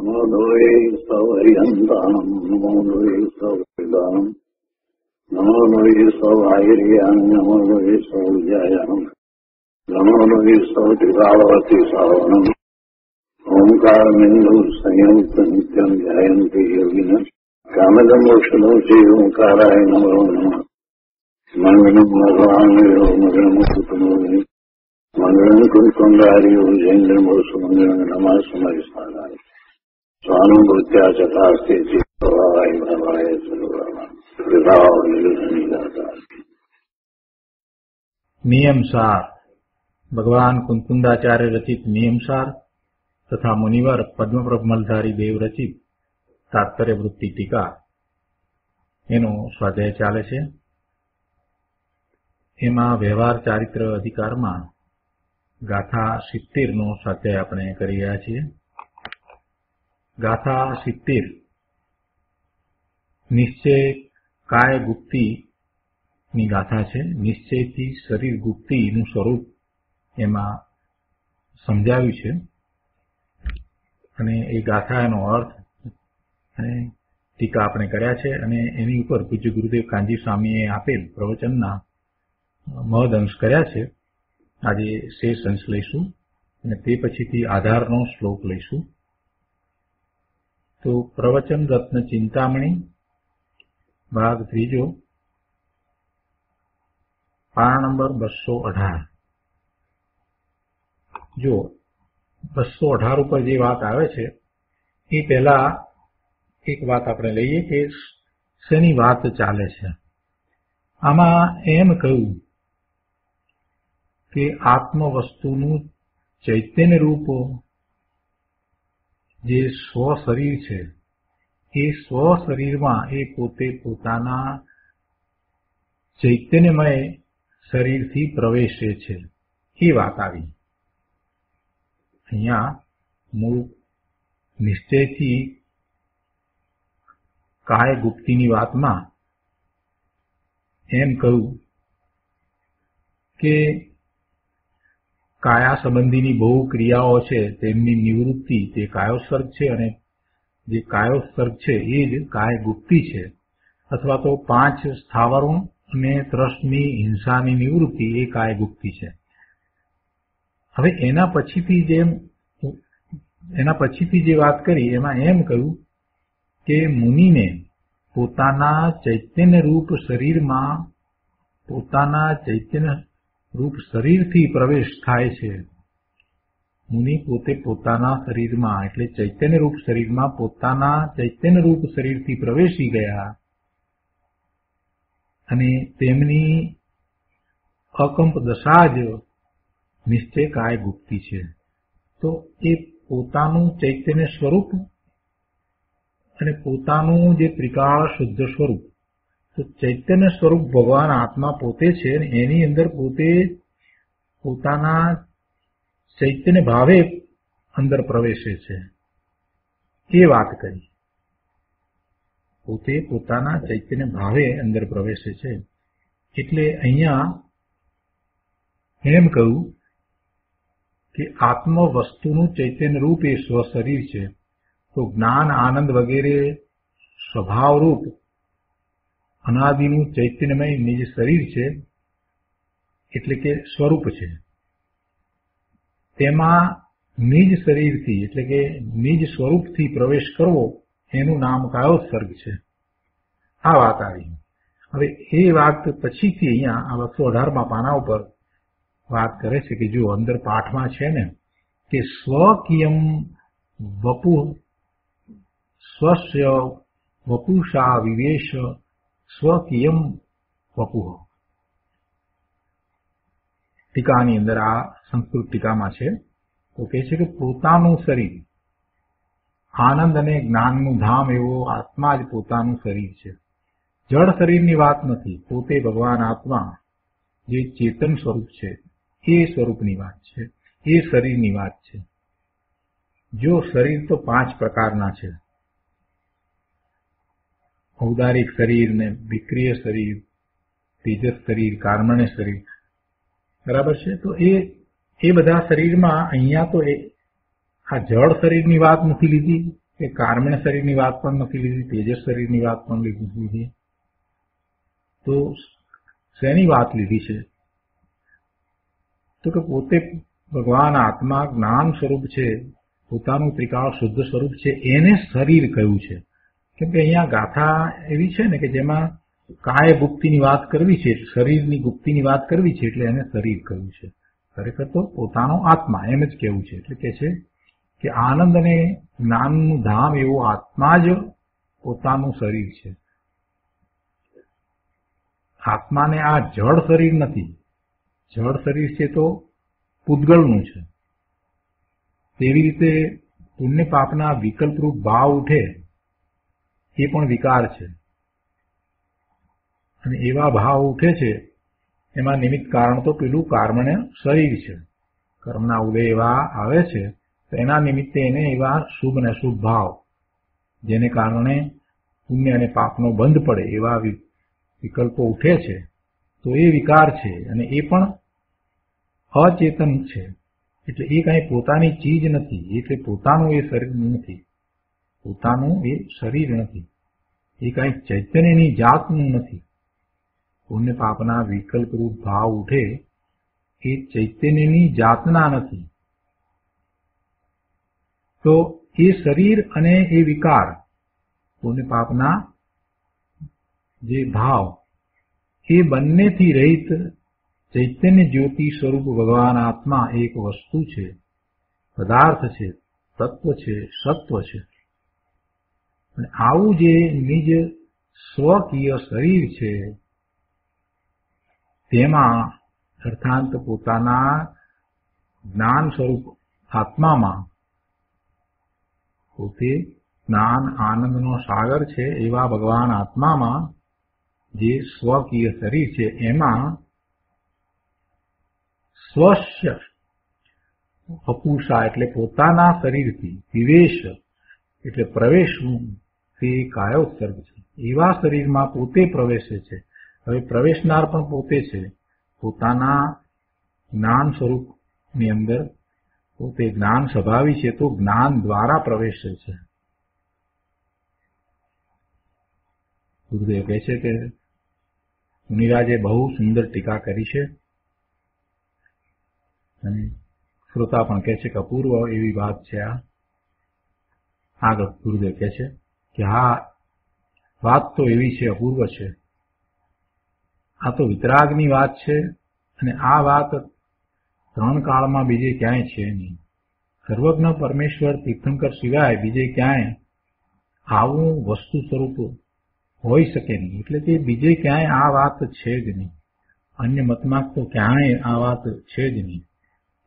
નમો દ્વૈ સવર્યંતાણં નમો દ્વૈ સવર્દાનં નમો દ્વૈ સવાયર્યાન નમો દ્વૈ સૌજ્યાયાન નમો દ્વૈ સૌતિકાવતી સાવનમ ઓંકારમિંદુ સંયુક્ત નિત્યમ ધ્યાયંતિ યોગિન કામદમ મોક્ષદો શ્રી ઓંકારાય નમો નમઃ મંગલમ ભગવાનયો મંગલમ કુટુંબોની મંગલમ કુંકુંડાર્યો જૈન્દ્રમોષ મંગલમ નમઃ સમયસ્થાનાય સ્વાનુભૂત્યા ચતાસ્તે ચિત્તવાય ભવાય સર્વમાં નિયમસાર ભગવાન કુંકુંદાચાર્ય રચિત નિયમસાર તથા મુનિવર પદ્મપ્રભમલધારી દેવ રચિત તાત્પર્ય વૃત્તિ ટીકા એનો સ્વાધ્યાય ચાલે છે. એમાં વ્યવહાર ચારિત્ર અધિકારમાં ગાથા 70 નો સ્વાધ્યાય આપણે કરી રહ્યા છીએ. ગાથા 70 નિશ્ચય કાય ગુપ્તિ ની ગાથા છે. નિશ્ચયથી શરીર ગુપ્તિનું સ્વરૂપ એમાં સમજાવ્યું છે અને એ ગાથાનો અર્થ અને ટીકા આપણે કર્યા છે અને એની ઉપર પૂજ્ય ગુરુદેવ કાનજી સ્વામીએ આપેલ પ્રવચનના મહદ અંશ કર્યા છે. આજે શેષ અંશ લઈશું અને તે પછીથી આધારનો શ્લોક લઈશું. તો પ્રવચન રત્ન ચિંતામણી ભાગ 3 પાના નંબર 218. જો 218 ઉપર જે વાત આવે છે એ પહેલા એક વાત આપણે લઈએ કે શેની વાત ચાલે છે. આમાં એમ કહ્યું કે આત્મ વસ્તુનું ચૈતન્ય રૂપ જે સ્વ શરીર છે એ સ્વ શરીરમાં એ પોતે પોતાના ચૈતન્યમય શરીરથી પ્રવેશે છે એ વાત આવી. અહીંયા મૂળ નિશ્ચયથી કાય ગુપ્તિની વાતમાં એમ કહ્યું કે કાયા સંબંધીની બહુ ક્રિયાઓ છે તેમની નિવૃત્તિ તે કાયોત્સર્ગ છે અને જે કાયોત્સર્ગ છે એ જ કાય ગુપ્તિ છે, અથવા તો 5 સ્થાવરો અને ત્રસની હિંસાની નિવૃત્તિ એ કાય ગુપ્તિ છે. હવે એના પછીથી જે વાત કરી એમાં એમ કહ્યું કે મુનિને પોતાના ચૈતન્ય રૂપ શરીરમાં પોતાના ચૈતન્ય રૂપ શરીરથી પ્રવેશ થાય છે. મુનિ પોતે પોતાના શરીરમાં એટલે ચૈતન્ય રૂપ શરીરમાં પોતાના ચૈતન્ય રૂપ શરીરથી પ્રવેશી ગયા અને તેમની અકંપ દશા જ નિશ્ચય કાય ગુપ્તિ છે. તો એ પોતાનું ચૈતન્ય સ્વરૂપ અને પોતાનું જે ત્રિકાળ શુદ્ધ સ્વરૂપ, તો ચૈતન્ય સ્વરૂપ ભગવાન આત્મા પોતે છે અને એની અંદર પોતે પોતાના ચૈતન્ય ભાવે અંદર પ્રવેશે છે એ વાત કરી. પોતે પોતાના ચૈતન્ય ભાવે અંદર પ્રવેશે છે એટલે અહીંયા એમ કહ્યું કે આત્મ વસ્તુનું ચૈતન્ય રૂપ એ સ્વ શરીર છે. તો જ્ઞાન આનંદ વગેરે સ્વભાવરૂપ અનાદિનું ચૈતન્યમય નિજ શરીર છે એટલે કે સ્વરૂપ છે. તેમાં નિજ શરીરથી એટલે કે નિજ સ્વરૂપથી પ્રવેશ કરવો એનું નામ કાયોત્સર્ગ છે. આ વાત આવી. હવે એ વાત પછીથી અહીંયા આ 218 પાના ઉપર વાત કરે છે કે જો અંદર પાઠમાં છે ને કે સ્વકિયમ વપુ સ્વસ્ય વપુષા વિવેશ સ્વકિયમ વપુઃ. ટીકાની અંદર આ સંસ્કૃત ટીકામાં છે તો કહે છે કે પોતાનું શરીર આનંદ અને જ્ઞાનનું ધામ એવો આત્મા જ પોતાનું શરીર છે. જળ શરીરની વાત નથી. પોતે ભગવાન આત્મા જે ચેતન સ્વરૂપ છે એ સ્વરૂપની વાત છે, એ શરીરની વાત છે. જો શરીર તો 5 પ્રકારના છે. ઔદારિક શરીર ને વિક્રિય શરીર, તેજસ શરીર, કાર્મણ્ય શરીર, બરાબર છે. તો એ બધા શરીરમાં અહીંયા તો આ જળ શરીરની વાત નથી લીધી કે કાર્મણ શરીરની વાત પણ નથી લીધી, તેજસ શરીરની વાત પણ લીધી, તો શેની વાત લીધી છે? તો કે પોતે ભગવાન આત્મા જ્ઞાન સ્વરૂપ છે, પોતાનું ત્રિકાળ શુદ્ધ સ્વરૂપ છે, એને શરીર કહ્યું છે. કેમ કે અહીંયા ગાથા એવી છે ને કે જેમાં કાય ગુપ્તિની વાત કરવી છે, શરીરની ગુપ્તિની વાત કરવી છે, એટલે એને શરીર કહ્યું છે. ખરેખર તો પોતાનો આત્મા એમ જ કહેવું છે. એટલે કે છે કે આનંદ અને જ્ઞાનનું ધામ એવો આત્મા જ પોતાનું શરીર છે. આત્માને આ જળ શરીર નથી. જળ શરીર છે તો પૂતગલનું છે. તેવી રીતે પુણ્ય પાપના વિકલ્પરૂપ ભાવ ઉઠે એ પણ વિકાર છે, અને એવા ભાવ ઉઠે છે એમાં નિમિત્ત કારણ તો પેલું કર્મને શરીર છે. કર્મના ઉદય એવા આવે છે તો એના નિમિત્તે એને એવા શુભ અને અશુભ ભાવ, જેને કારણે પુણ્ય અને પાપનો બંધ પડે એવા વિકલ્પો ઉઠે છે, તો એ વિકાર છે. અને એ પણ અચેતન છે. એટલે એ કઈ પોતાની ચીજ નથી. એટલે પોતાનું એ શરીર નથી, પોતાનું એ શરીર નથી. એ કઈ ચૈતન્યની જાતનું નથી. પુણ્ય પાપના વિકલ્પરૂપ ભાવ ઉઠે એ ચૈતન્યની જાતના નથી. તો એ શરીર અને એ વિકાર, પુણ્ય પાપના જે ભાવ, એ બંનેથી રહિત ચૈતન્ય જ્યોતિ સ્વરૂપ ભગવાન આત્મા એક વસ્તુ છે, પદાર્થ છે, તત્વ છે, સત્વ છે. અને આવું જે નિજ સ્વકીય શરીર છે તેમાં અર્થાંત પોતાના જ્ઞાન સ્વરૂપ આત્મામાં, પોતે જ્ઞાન આનંદનો સાગર છે એવા ભગવાન આત્મામાં જે સ્વકીય શરીર છે એમાં સ્વસ્ય અપુષા એટલે પોતાના શરીરથી વિવેશ એટલે પ્રવેશવું તે કાયોત્સર્ગ છે. એવા શરીરમાં પોતે પ્રવેશે છે. હવે પ્રવેશનાર પણ પોતે છે. પોતાના જ્ઞાન સ્વરૂપની અંદર પોતે જ્ઞાન સ્વભાવી છે તો જ્ઞાન દ્વારા પ્રવેશે છે. ગુરુદેવ કહે છે કે મુનિરાજે બહુ સુંદર ટીકા કરી છે, અને શ્રોતા પણ કહે છે કે અપૂર્વ એવી વાત છે આ. આગળ ગુરુદેવ કહે છે કે હા, વાત તો એવી છે, અપૂર્વ છે. આ તો વિતરાગની વાત છે, અને આ વાત ત્રણ કાળમાં બીજે ક્યાંય છે નહીં. સર્વજ્ઞ પરમેશ્વર તીર્થંકર સિવાય બીજે ક્યાંય આવું વસ્તુ સ્વરૂપ હોઈ શકે નહીં. એટલે કે બીજે ક્યાંય આ વાત છે જ નહીં. અન્ય મતમાં તો ક્યાંય આ વાત છે જ નહીં.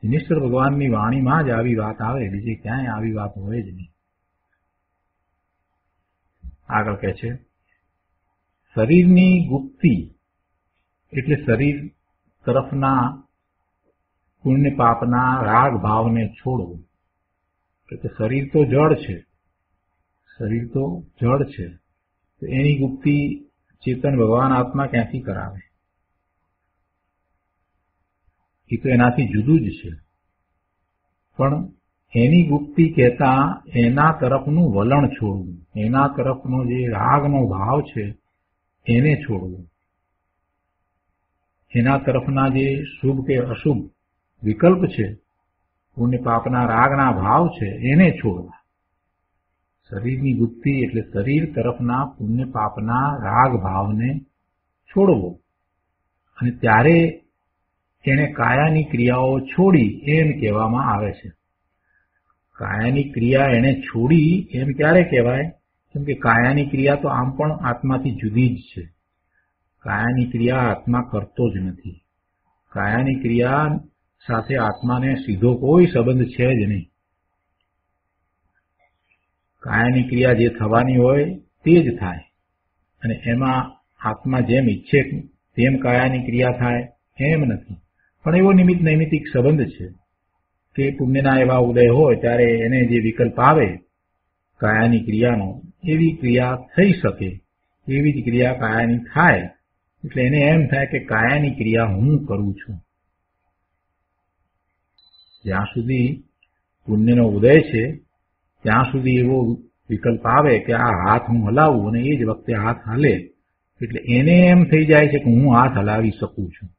દિનેશ્વર ભગવાનની વાણીમાં જ આવી વાત આવે, બીજે ક્યાંય આવી વાત હોય જ નહીં. આગળ કહે છે શરીરની ગુપ્તિ એટલે શરીર તરફના પુણ્ય પાપના રાગ ભાવને છોડવું. એટલે શરીર તો જળ છે, શરીર તો જળ છે, તો એની ગુપ્તિ ચેતન ભગવાન આત્મા ક્યાંથી કરાવે? એ તો એનાથી જુદું જ છે. પણ એની ગુપ્તિ કહેતા એના તરફનું વલણ છોડવું, એના તરફનો જે રાગનો ભાવ છે એને છોડવું, એના તરફના જે શુભ કે અશુભ વિકલ્પ છે, પુણ્ય પાપના રાગના ભાવ છે એને છોડવા. શરીરની ગુપ્તિ એટલે શરીર તરફના પુણ્ય પાપના રાગ ભાવને છોડવો. અને ત્યારે એને કાયાની ક્રિયાઓ છોડી એમ કહેવામાં આવે છે. કાયાની ક્રિયા એને છોડી એમ ક્યારે કહેવાય? કેમ કે કાયાની ક્રિયા તો આમ પણ આત્માથી જુદી જ છે. કાયાની ક્રિયા આત્મા કરતો જ નથી. કાયાની ક્રિયા સાથે આત્માને સીધો કોઈ સંબંધ છે જ નહીં. કાયાની ક્રિયા જે થવાની હોય તે જ થાય, અને એમાં આત્મા જેમ ઈચ્છે તેમ કાયાની ક્રિયા થાય એમ નથી. પણ એવો નિમિત્ત નૈમિતિક સંબંધ છે કે પુણ્યના એવા ઉદય હોય ત્યારે એને જે વિકલ્પ આવે કાયાની ક્રિયાનો, એવી ક્રિયા થઈ શકે, એવી જ ક્રિયા કાયાની થાય. એટલે એને એમ થાય કે કાયાની ક્રિયા હું કરું છું. જ્યાં સુધી પુણ્યનો ઉદય છે ત્યાં સુધી એવો વિકલ્પ આવે કે આ હાથ હું હલાવું અને એ જ વખતે હાથ હાલે, એટલે એને એમ થઈ જાય છે કે હું હાથ હલાવી શકું છું.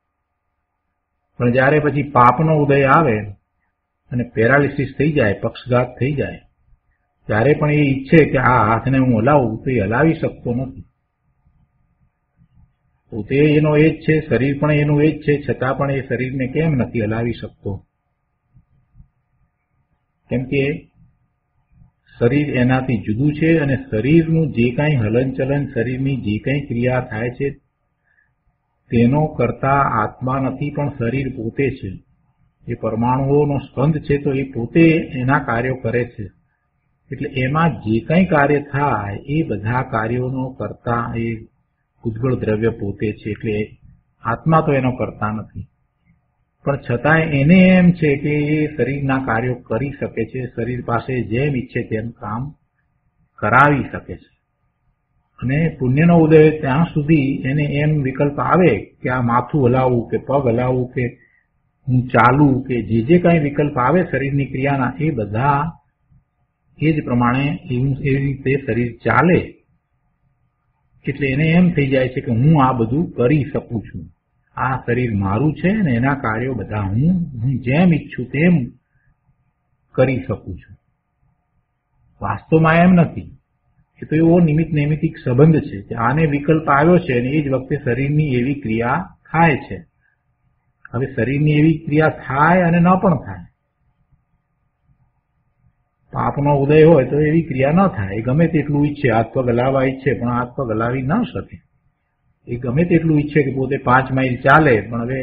પણ જ્યારે પછી પાપનો ઉદય આવે અને પેરાલિસિસ થઈ જાય, પક્ષઘાત થઈ જાય, ત્યારે પણ એ ઈચ્છે કે આ હાથને હું હલાવું, તો એ હલાવી શકતો નથી. પોતે એનો એ જ છે, શરીર પણ એનું એ જ છે, છતાં પણ એ શરીરને કેમ નથી હલાવી શકતો? કેમ કે શરીર એનાથી જુદું છે અને શરીરનું જે કાંઈ હલનચલન, શરીરની જે કાંઈ ક્રિયા થાય છે તેનો કરતા આત્મા નથી, પણ શરીર પોતે છે. એ પરમાણુઓનો સ્કંદ છે તો એ પોતે એના કાર્યો કરે છે. એટલે એમાં જે કાંઈ કાર્ય થાય એ બધા કાર્યોનો કરતા એ ઉદ્ગળ દ્રવ્ય પોતે છે. એટલે આત્મા તો એનો કરતા નથી, પણ છતાંય એને એમ છે કે એ શરીરના કાર્યો કરી શકે છે, શરીર પાસે જેમ ઈચ્છે તેમ કામ કરાવી શકે છે. અને પુણ્યનો ઉદય ત્યાં સુધી એને એમ વિકલ્પ આવે કે આ માથું હલાવવું કે પગ હલાવવું કે હું ચાલું કે જે કાંઈ વિકલ્પ આવે શરીરની ક્રિયાના, એ બધા એ જ પ્રમાણે એવી રીતે શરીર ચાલે. એટલે એને એમ થઈ જાય છે કે હું આ બધું કરી શકું છું, આ શરીર મારું છે ને એના કાર્યો બધા હું જેમ ઈચ્છું તેમ કરી શકું છું. વાસ્તવમાં એમ નથી. એ તો એવો નિમિત્ત નૈમિતિક સંબંધ છે કે આને વિકલ્પ આવ્યો છે અને એ જ વખતે શરીરની એવી ક્રિયા થાય છે. હવે શરીરની એવી ક્રિયા થાય અને ન પણ થાય. પાપનો ઉદય હોય તો એવી ક્રિયા ન થાય. એ ગમે તેટલું ઈચ્છે, હાથ પગ હલાવવા ઈચ્છે પણ હાથ પગ હલાવી ન શકે. એ ગમે તેટલું ઈચ્છે કે પોતે 5 માઇલ ચાલે, પણ હવે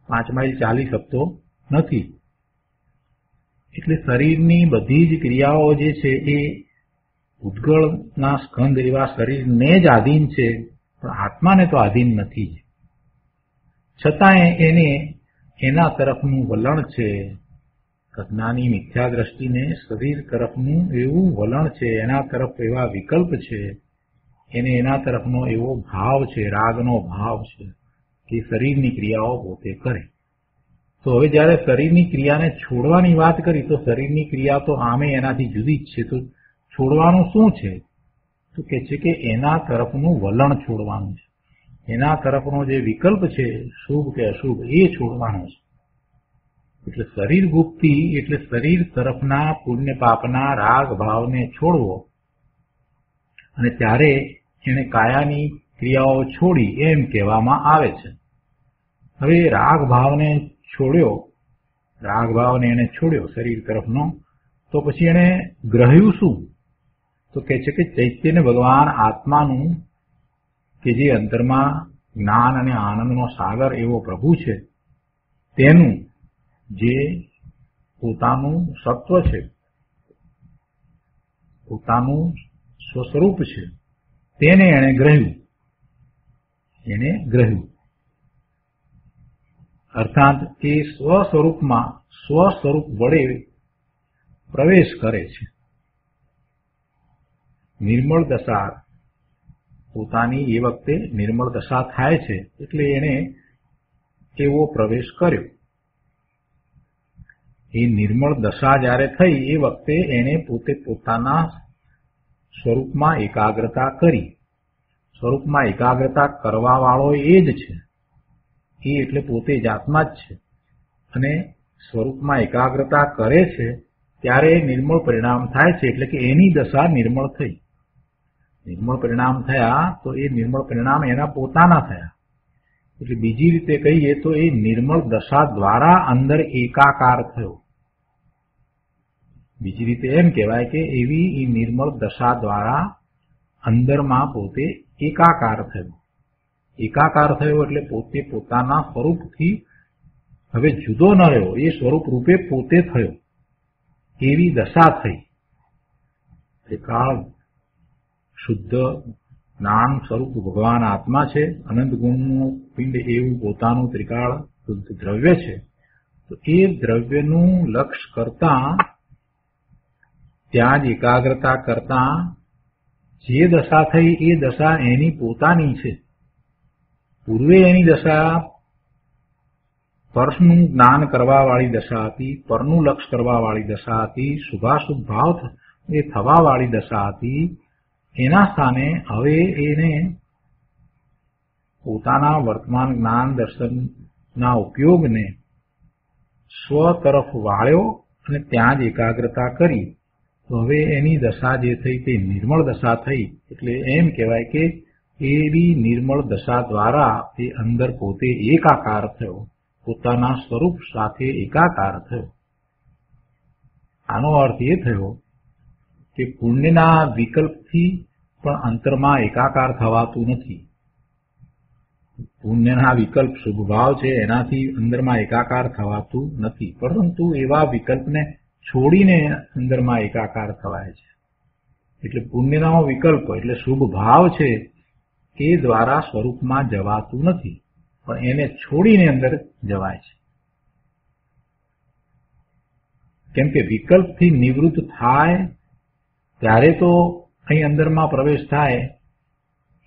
5 માઇલ ચાલી શકતો નથી. એટલે શરીરની બધી જ ક્રિયાઓ જે છે એ ઉદ્ગળના સ્કંદ એવા શરીરને જ આધીન છે, પણ આત્માને તો આધીન નથી. છતાંય એને એના તરફનું વલણ છે. અજ્ઞાની મિથ્યા દ્રષ્ટિને શરીર તરફનું એવું વલણ છે, એના તરફ એવા વિકલ્પ છે, એને એના તરફનો એવો ભાવ છે, રાગનો ભાવ છે કે શરીરની ક્રિયાઓ પોતે કરે. તો હવે જ્યારે શરીરની ક્રિયાને છોડવાની વાત કરી તો શરીરની ક્રિયા તો આમે એનાથી જુદી જ છે. તો છોડવાનું શું છે? તો કે છે કે એના તરફનું વલણ છોડવાનું છે. એના તરફનો જે વિકલ્પ છે, શુભ કે અશુભ, એ છોડવાનો છે. એટલે શરીર ગુપ્તિ એટલે શરીર તરફના પુણ્ય પાપના રાગ ભાવને છોડવો, અને ત્યારે એને કાયાની ક્રિયાઓ છોડી એમ કહેવામાં આવે છે. હવે રાગ ભાવને એને છોડ્યો શરીર તરફનો, તો પછી એને ગ્રહ્યું શું? તો કહે છે કે ચૈતન્ય ભગવાન આત્માનું, કે જે અંતરમાં જ્ઞાન અને આનંદનો સાગર એવો પ્રભુ છે, તેનું જે પોતાનું સત્વ છે, પોતાનું સ્વસ્વરૂપ છે, તેને એણે ગ્રહ્યું. અર્થાત એ સ્વસ્વરૂપ વડે પ્રવેશ કરે છે. નિર્મળ દશા, પોતાની એ વખતે નિર્મળ દશા થાય છે એટલે એને એવો પ્રવેશ કર્યો. એ નિર્મળ દશા જ્યારે થઈ એ વખતે એને પોતે પોતાના સ્વરૂપમાં એકાગ્રતા કરી. સ્વરૂપમાં એકાગ્રતા કરવા વાળો એ જ છે. એ એટલે પોતે જ આત્મા જ છે. અને સ્વરૂપમાં એકાગ્રતા કરે છે ત્યારે નિર્મળ પરિણામ થાય છે. એટલે કે એની દશા નિર્મળ થઈ. નિર્મળ પરિણામ થયા તો એ નિર્મળ પરિણામ એના પોતાના થયા. એટલે બીજી રીતે કહીએ તો એ નિર્મળ દશા દ્વારા અંદર એકાકાર થયો. બીજી રીતે એમ કહેવાય કે એવી એ નિર્મળ દશા દ્વારા અંદરમાં પોતે એકાકાર થયો. એકાકાર થયો એટલે પોતે પોતાના સ્વરૂપથી હવે જુદો ન રહ્યો, એ સ્વરૂપ રૂપે પોતે થયો. એવી દશા થઈ. ત્રિકાળ શુદ્ધ જ્ઞાન સ્વરૂપ ભગવાન આત્મા છે. અનંત ગુણનું પિંડ એવું પોતાનું ત્રિકાળ શુદ્ધ દ્રવ્ય છે. તો એ દ્રવ્યનું લક્ષ્ય કરતા, ત્યાં જ એકાગ્રતા કરતા જે દશા થઈ એ દશા એની પોતાની છે. પૂર્વે એની દશા પરનું જ્ઞાન કરવા વાળી દશા હતી, પરનું લક્ષ્ય કરવા વાળી દશા હતી, શુભાશુભ ભાવ એ થવાવાળી દશા હતી, એના સ્થાને હવે એને પોતાના વર્તમાન જ્ઞાન દર્શનના ઉપયોગને સ્વ તરફ વાળ્યો અને ત્યાં જ એકાગ્રતા કરી. તો હવે એની દશા જે થઈ તે નિર્મળ દશા થઈ. એટલે એમ કહેવાય કે એવી નિર્મળ દશા દ્વારા એ અંદર પોતે એકાકાર થયો, પોતાના સ્વરૂપ સાથે એકાકાર થયો. આનો અર્થ એ થયો કે પુણ્યના વિકલ્પથી પણ અંતરમાં એકાકાર થવાતું નથી. પુણ્યના વિકલ્પ શુભ ભાવ છે, એનાથી અંદરમાં એકાકાર થવાતું નથી, પરંતુ એવા વિકલ્પને છોડીને અંદરમાં એકાકાર થવાય છે. એટલે પુણ્યનો વિકલ્પ એટલે શુભ ભાવ છે એ દ્વારા સ્વરૂપમાં જવાતું નથી, પણ એને છોડીને અંદર જવાય છે. કેમ કે વિકલ્પથી નિવૃત્ત થાય ત્યારે તો અહીં અંદરમાં પ્રવેશ થાય,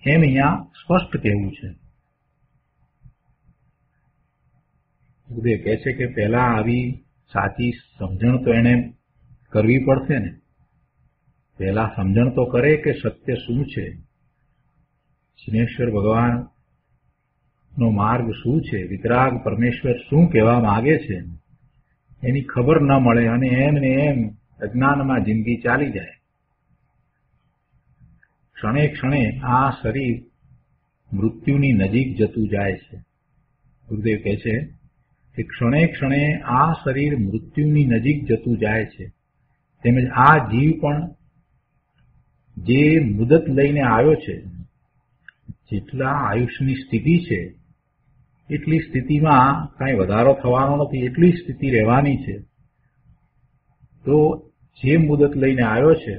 એમ અહીંયા સ્પષ્ટ કહેવું છે. ગુરુદેવ કહે છે કે પહેલા આવી સાચી સમજણ તો એને કરવી પડશે ને. પહેલા સમજણ તો કરે કે સત્ય શું છે, સિદ્ધેશ્વર ભગવાનનો માર્ગ શું છે, વિતરાગ પરમેશ્વર શું કહેવા માંગે છે, એની ખબર ન મળે અને એમને એમ અજ્ઞાનમાં જિંદગી ચાલી જાય. ક્ષણે ક્ષણે આ શરીર મૃત્યુની નજીક જતું જાય છે. ગુરુદેવ કહે છે કે ક્ષણે ક્ષણે આ શરીર મૃત્યુની નજીક જતું જાય છે. તેમજ આ જીવ પણ જે મુદત લઈને આવ્યો છે, જેટલા આયુષ્યની સ્થિતિ છે એટલી સ્થિતિમાં કાંઈ વધારો થવાનો નથી, એટલી સ્થિતિ રહેવાની છે. તો જે મુદત લઈને આવ્યો છે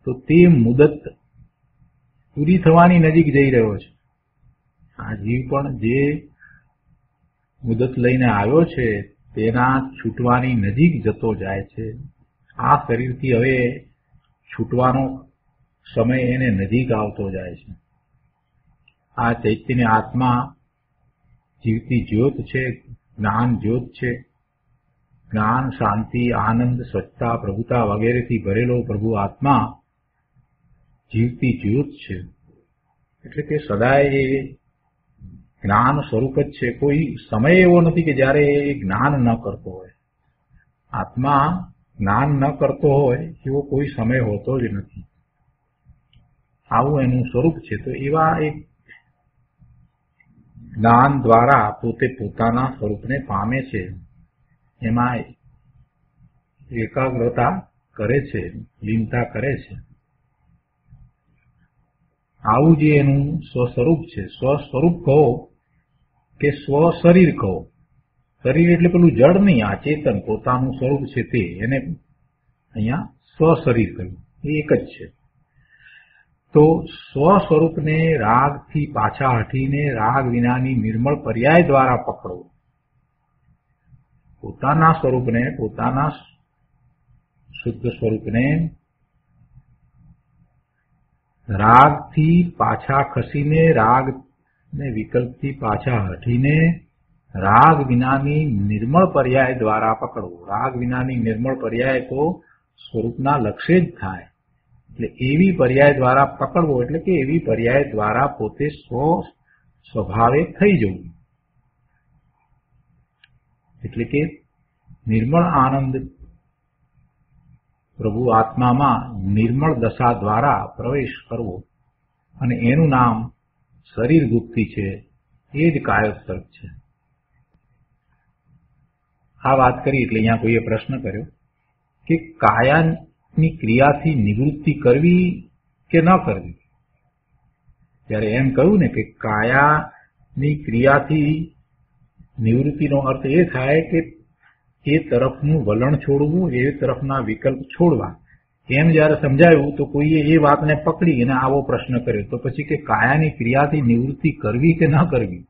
તો તે મુદત પૂરી થવાની નજીક જઈ રહ્યો છે. આ જીવ પણ જે મુદત લઈને આવ્યો છે તેના છૂટવાની નજીક જતો જાય છે. આ શરીરથી હવે છૂટવાનો સમય એને નજીક આવતો જાય છે. આ ચૈતન્ય આત્મા જીવતી જ્યોત છે, જ્ઞાન જ્યોત છે. જ્ઞાન, શાંતિ, આનંદ, સ્વચ્છતા, પ્રભુતા વગેરેથી ભરેલો પ્રભુ આત્મા જીવતી જ્યોત છે. એટલે કે સદાય એ જ્ઞાન સ્વરૂપ જ છે. કોઈ સમય એવો નથી કે જ્યારે એ જ્ઞાન ન કરતો હોય. આત્મા જ્ઞાન ન કરતો હોય એવો કોઈ સમય હોતો જ નથી. આવું એનું સ્વરૂપ છે. તો એવા એક જ્ઞાન દ્વારા પોતે પોતાના સ્વરૂપને પામે છે, એમાં એકાગ્રતા કરે છે, લીનતા કરે છે. આવું જે એનું સ્વસ્વરૂપ છે, સ્વસ્વરૂપ કહો કે સ્વશરીર કહો. શરીર એટલે પેલું જડ નહીં, આ ચેતન પોતાનું સ્વરૂપ છે તે, એને અહીંયા સ્વશરીર કહ્યું. એ એક જ છે. તો સ્વસ્વરૂપને રાગથી પાછા હટીને રાગ વિનાની નિર્મળ પર્યાય દ્વારા પકડવું. પોતાના સ્વરૂપને, પોતાના શુદ્ધ સ્વરૂપને રાગથી પાછા ખસીને, રાગને વિકલ્પથી પાછા હટીને રાગ વિનાની નિર્મળ પર્યાય દ્વારા પકડવું. રાગ વિનાની નિર્મળ પર્યાય તો સ્વરૂપના લક્ષ્ય જ થાય. એટલે એવી પર્યાય દ્વારા પકડવો એટલે કે એવી પર્યાય દ્વારા પોતે સ્વભાવે થઈ જવું. એટલે કે નિર્મળ આનંદ પ્રભુ આત્મામાં નિર્મળ દશા દ્વારા પ્રવેશ કરવો, અને એનું નામ શરીર ગુપ્તિ છે. એ જ કાયોત્સર્ગ છે. આ વાત કરી એટલે અહીંયા કોઈએ પ્રશ્ન કર્યો કે કાયાની ક્રિયાથી નિવૃત્તિ કરવી કે ન કરવી. ત્યારે એમ કહ્યું ને કે કાયાની ક્રિયાથી નિવૃત્તિનો અર્થ એ થાય કે એ તરફનું વલણ છોડવું, એ તરફના વિકલ્પ છોડવા. એમ જયારે સમજાયું તો કોઈએ એ વાતને પકડી અને આવો પ્રશ્ન કર્યો. તો પછી કે કાયાની ક્રિયાથી નિવૃત્તિ કરવી કે ન કરવી.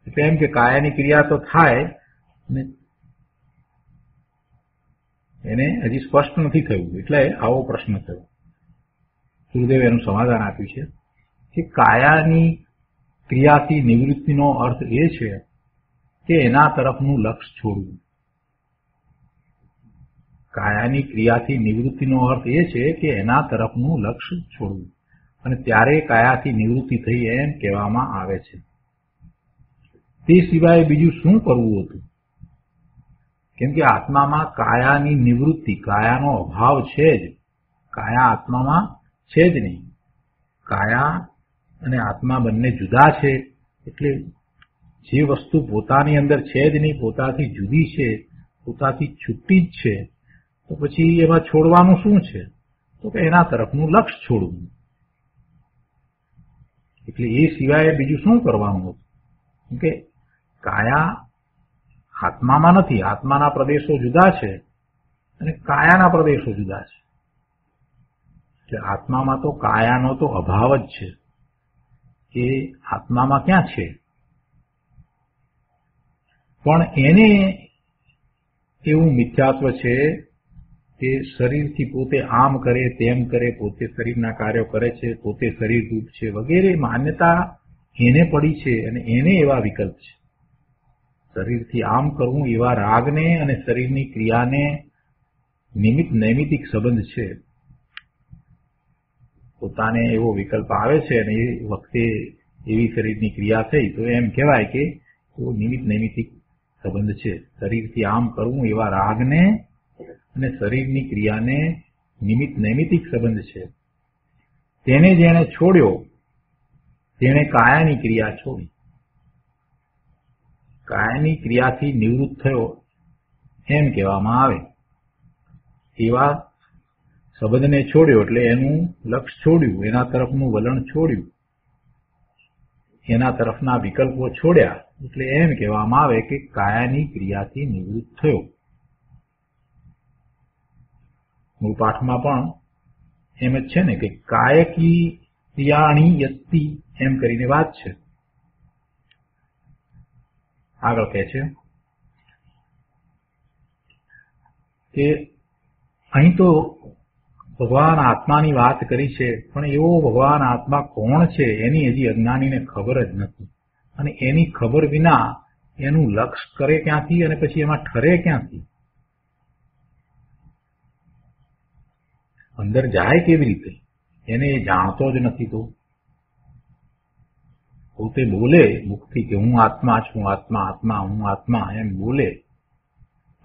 એટલે એમ કે કાયાની ક્રિયા તો થાય ને એને હજી સ્પષ્ટ નથી થયું, એટલે આવો પ્રશ્ન થયો. ગુરુદેવ એનું સમાધાન આપ્યું છે કે કાયાની ક્રિયાથી નિવૃત્તિનો અર્થ એ છે કે એના તરફનું લક્ષ છોડવું. કાયાની ક્રિયાથી નિવૃત્તિનો અર્થ એ છે કે એના તરફનું લક્ષ્ય છોડવું, અને ત્યારે કાયાથી નિવૃત્તિ થઈ એમ કહેવામાં આવે છે. તે સિવાય બીજું શું કરવું હતું? કેમ કે આત્મામાં કાયાની નિવૃત્તિ, કાયાનો અભાવ છે જ. કાયા આત્મામાં છે જ નહીં. કાયા અને આત્મા બંને જુદા છે. એટલે જે વસ્તુ પોતાની અંદર છે જ નહીં, પોતાથી જુદી છે, પોતાથી છૂટી જ છે, તો પછી એમાં છોડવાનું શું છે? તો કે એના તરફનું લક્ષ્ય છોડવું. એટલે એ સિવાય બીજું શું કરવાનું હતું? કેમ કે કાયા આત્મામાં નથી. આત્માના પ્રદેશો જુદા છે અને કાયાના પ્રદેશો જુદા છે. એટલે આત્મામાં તો કાયાનો તો અભાવ જ છે. એ આત્મામાં ક્યાં છે? પણ એને એવું મિથ્યાત્વ છે કે શરીરથી પોતે આમ કરે તેમ કરે, પોતે શરીરના કાર્યો કરે છે, પોતે શરીર રૂપ છે વગેરે માન્યતા એને પડી છે અને એને એવા વિકલ્પ છે. શરીરથી આમ કરવું એવા રાગને અને શરીરની ક્રિયાને નૈમિતિક સંબંધ છે. પોતાને એવો વિકલ્પ આવે છે અને એ વખતે એવી શરીરની ક્રિયા થઈ તો એમ કહેવાય કે નૈમિતિક સંબંધ છે. શરીરથી આમ કરવું એવા રાગને અને શરીરની ક્રિયાને નૈમિતિક સંબંધ છે. તેને જેણે છોડ્યો તેણે કાયાની ક્રિયા છોડી. કાયાની ક્રિયાથી નિવૃત્ત થયો એમ કહેવામાં આવે. એવા સંબંધને છોડ્યો એટલે એનું લક્ષ્ય છોડ્યું, એના તરફનું વલણ છોડ્યું, એના તરફના વિકલ્પો છોડ્યા એટલે એમ કહેવામાં આવે કે કાયાની ક્રિયાથી નિવૃત્ત થયો. મૂળ પાઠમાં પણ એમ જ છે ને કે કાયકી ક્રિયાણી યસ્તિ એમ કરીને વાત છે. આગળ કહે છે કે અહીં તો ભગવાન આત્માની વાત કરી છે, પણ એવો ભગવાન આત્મા કોણ છે એની હજી અજ્ઞાનીને ખબર જ નથી. અને એની ખબર વિના એનું લક્ષ્ય કરે ક્યાંથી અને પછી એમાં ઠરે ક્યાંથી? અંદર જાય કેવી રીતે? એને એ જાણતો જ નથી. તો પોતે બોલે મુખથી કે હું આત્મા છું, આત્મા આત્મા, હું આત્મા એમ બોલે,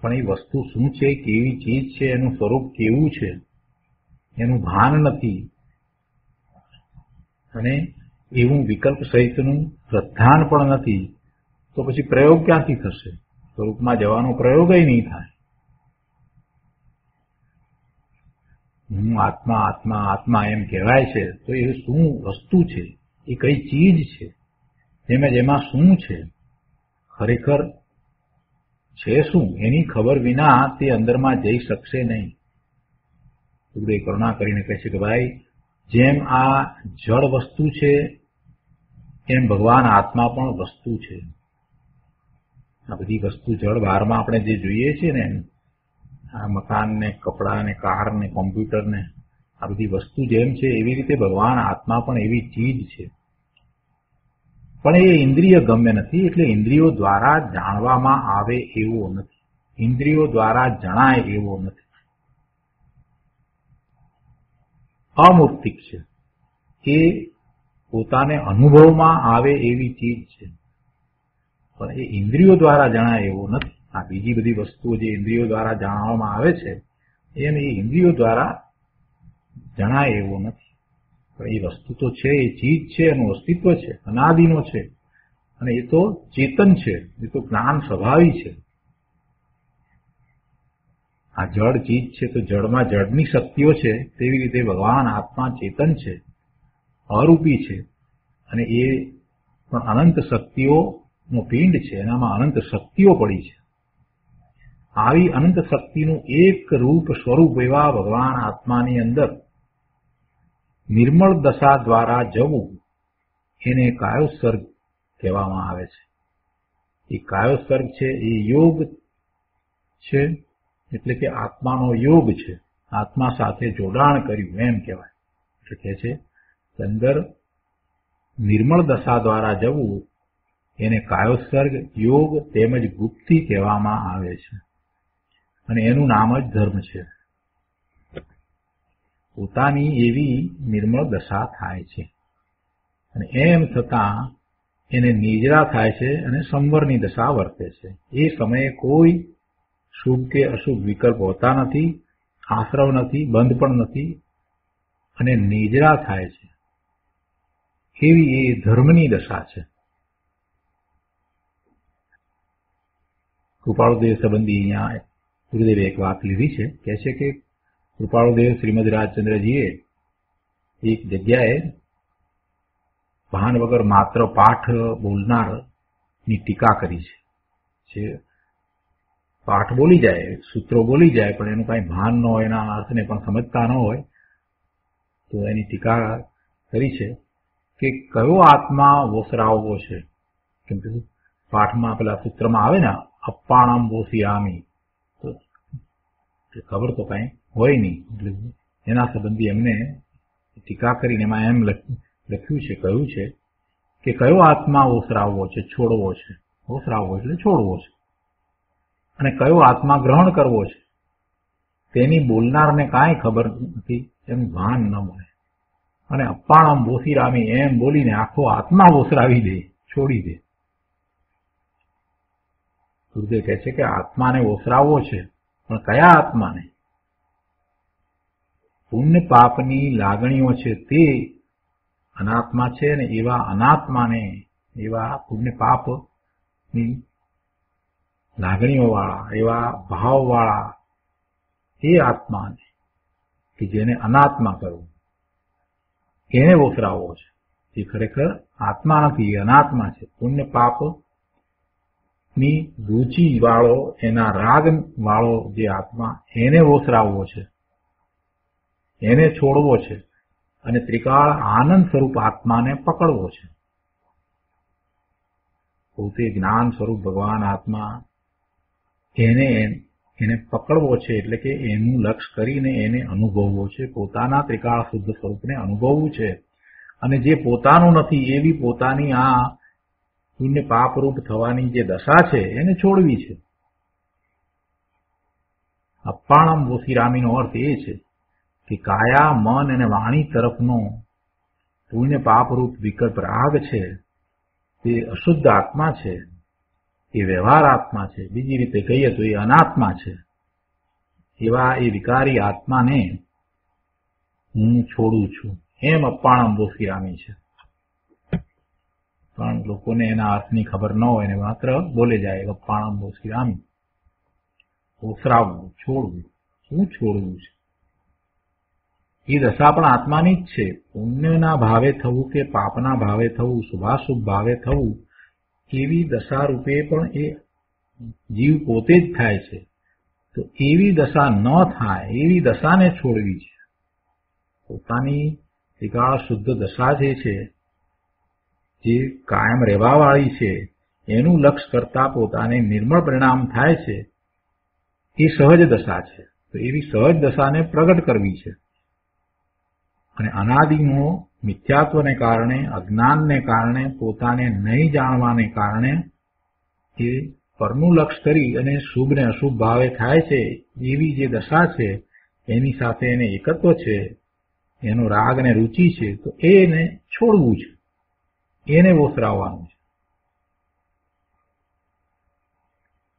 પણ એ વસ્તુ શું છે, કેવી ચીજ છે, એનું સ્વરૂપ કેવું છે એનું ભાન નથી. અને એવું વિકલ્પ સહિતનું પ્રધાન પણ નથી. તો પછી પ્રયોગ ક્યાંથી થશે? સ્વરૂપમાં જવાનો પ્રયોગ નહીં થાય. હું આત્મા આત્મા આત્મા એમ કહેવાય છે તો એ શું વસ્તુ છે? એ કઈ ચીજ છે? એમાં શું છે? ખરેખર છે શું? એની ખબર વિના તે અંદરમાં જઈ શકશે નહીં. સુખદેવ કરુણા કરીને કહે છે કે ભાઈ, જેમ આ જળ વસ્તુ છે એમ ભગવાન આત્મા પણ વસ્તુ છે. આ બધી વસ્તુ જળ બહારમાં આપણે જે જોઈએ છીએ ને, આ મકાન ને, કપડા ને, કાર ને, કોમ્પ્યુટર ને, આ બધી વસ્તુ જેમ છે એવી રીતે ભગવાન આત્મા પણ એવી ચીજ છે. પણ એ ઇન્દ્રિય ગમ્ય નથી. એટલે ઇન્દ્રિયો દ્વારા જાણવામાં આવે એવો નથી, ઇન્દ્રિયો દ્વારા જણાય એવો નથી. અમૌક્તિક છે. એ પોતાને અનુભવમાં આવે એવી ચીજ છે, પણ એ ઇન્દ્રિયો દ્વારા જણાય એવો નથી. આ બીજી બધી વસ્તુઓ જે ઇન્દ્રિયો દ્વારા જાણવામાં આવે છે એમ એ ઇન્દ્રિયો દ્વારા જણાય એવો નથી. પણ એ વસ્તુ તો છે, એ ચીજ છે, એનું અસ્તિત્વ છે, અનાદિનો છે, અને એ તો ચેતન છે, એ તો જ્ઞાન સ્વભાવી છે. આ જળ ચીજ છે તો જળમાં જળની શક્તિઓ છે, તેવી રીતે ભગવાન આત્મા ચેતન છે, અરૂપી છે, અને એ પણ અનંત શક્તિઓનો પિંડ છે. એનામાં અનંત શક્તિઓ પડી છે. આવી અનંત શક્તિનું એક રૂપ સ્વરૂપ એવા ભગવાન આત્માની અંદર નિર્મળ દશા દ્વારા જવું એને કાયોસર્ગ કહેવામાં આવે છે. એ કાયોસર્ગ છે, એ યોગ છે, એટલે કે આત્માનો યોગ છે. આત્મા સાથે જોડાણ કર્યું એમ કહેવાય. એટલે કે છે અંદર નિર્મળ દશા દ્વારા જવું એને કાયોસર્ગ, યોગ તેમજ ગુપ્તિ કહેવામાં આવે છે. અને એનું નામ જ ધર્મ છે. પોતાની એવી નિર્મળ દશા થાય છે અને એમ છતાં એને નિજરા થાય છે અને સંવરની દશા વર્તે છે. એ સમયે કોઈ શુભ કે અશુભ વિકલ્પ હોતા નથી, આશ્રવ નથી, બંધ પણ નથી અને નિજરા થાય છે. એવી એ ધર્મની દશા છે. કૃપાળુદેવ સંબંધી અહીંયા ગુરુદેવે એક વાત લીધી છે. કહે છે કે કૃપાળુદેવ શ્રીમદ રાજચંદ્રજીએ એક જગ્યાએ ભાન વગર માત્ર પાઠ બોલનારની ટીકા કરી છે. પાઠ બોલી જાય, સૂત્રો બોલી જાય, પણ એનું કાંઈ ભાન ન હોય, એના અર્થને પણ સમજતા ન હોય, તો એની ટીકા કરી છે કે કયો આત્મા વોસરાવવો છે. કેમ કે પાઠમાં પેલા સૂત્રમાં આવે ને અપ્પાણમ વોસિયામી, તો ખબર તો કાંઈ હોય નહીં. એટલે એના સંબંધી એમને ટીકા કરીને એમાં એમ લખ્યું છે, કહ્યું છે કે કયો આત્મા ઓસરાવવો છે, છોડવો છે. ઓસરાવવો એટલે છોડવો છે. અને કયો આત્મા ગ્રહણ કરવો છે તેની બોલનારને કાંઈ ખબર નથી, એનું ભાન ન મળે. અને અપ્પાણમ બોસીરામી એમ બોલીને આખો આત્મા ઓસરાવી દે, છોડી દે. ગુરુદેવ કહે છે કે આત્માને ઓસરાવવો છે, પણ કયા આત્માને? પુણ્ય પાપની લાગણીઓ છે તે અનાત્મા છે, ને એવા અનાત્માને, એવા પુણ્ય પાપની લાગણીઓ વાળા, એવા ભાવ વાળા એ આત્માને કે જેને અનાત્મા કરવું, એને ઓસરાવવો છે. એ ખરેખર આત્મા નથી, એ અનાત્મા છે. પુણ્ય પાપ ની રુચિ વાળો, એના રાગ વાળો જે આત્મા, એને ઓસરાવવો છે, એને છોડવો છે અને ત્રિકાળ આનંદ સ્વરૂપ આત્માને પકડવો છે. પોતે જ્ઞાન સ્વરૂપ ભગવાન આત્મા એને પકડવો છે, એટલે કે એનું લક્ષ્ય કરીને એને અનુભવવો છે. પોતાના ત્રિકાળ શુદ્ધ સ્વરૂપને અનુભવવું છે. અને જે પોતાનું નથી એવી પોતાની આ પુણ્ય પાપરૂપ થવાની જે દશા છે એને છોડવી છે. અપ્પાણમ વોસિરામીનો અર્થ એ છે કે કાયા, મન અને વાણી તરફનો પુણ્ય પાપરૂપ વિકલ્પ રાગ છે તે અશુદ્ધ આત્મા છે, એ વ્યવહાર આત્મા છે. બીજી રીતે કહીએ તો એ અનાત્મા છે. એવા એ વિકારી આત્માને હું છોડું છું, એમ અપ્પાણમ વોસિરામી છે. પણ લોકોને એના અર્થની ખબર ન હોય ને માત્ર બોલે જાય અપ્પાણમ વોસિરામી. ઓસરાવવું, છોડવું. શું છોડવું છે? એ દશા પણ આત્માની જ છે. પુણ્યના ભાવે થવું કે પાપના ભાવે થવું, શુભાશુભ ભાવે થવું, એવી દશા રૂપે પણ એ જીવ પોતે જ થાય છે. તો એવી દશા ન થાય એવી દશાને છોડવી છે. પોતાની ત્રિકાળ શુદ્ધ દશા જે છે, જે કાયમ રહેવાવાળી છે, એનું લક્ષ્ય કરતા પોતાને નિર્મળ પરિણામ થાય છે, એ સહજ દશા છે. તો એવી સહજ દશાને પ્રગટ કરવી છે. અને અનાદિનો મિથ્યાત્વને કારણે, અજ્ઞાનને કારણે, પોતાને નહીં જાણવાને કારણે એ પરનું લક્ષ્ય કરી અને શુભ ને અશુભ ભાવે થાય છે એવી જે દશા છે, એની સાથે એને એકત્વ છે, એનો રાગ ને રુચિ છે, તો એને છોડવું છે, એને ઓસરાવવાનું છે.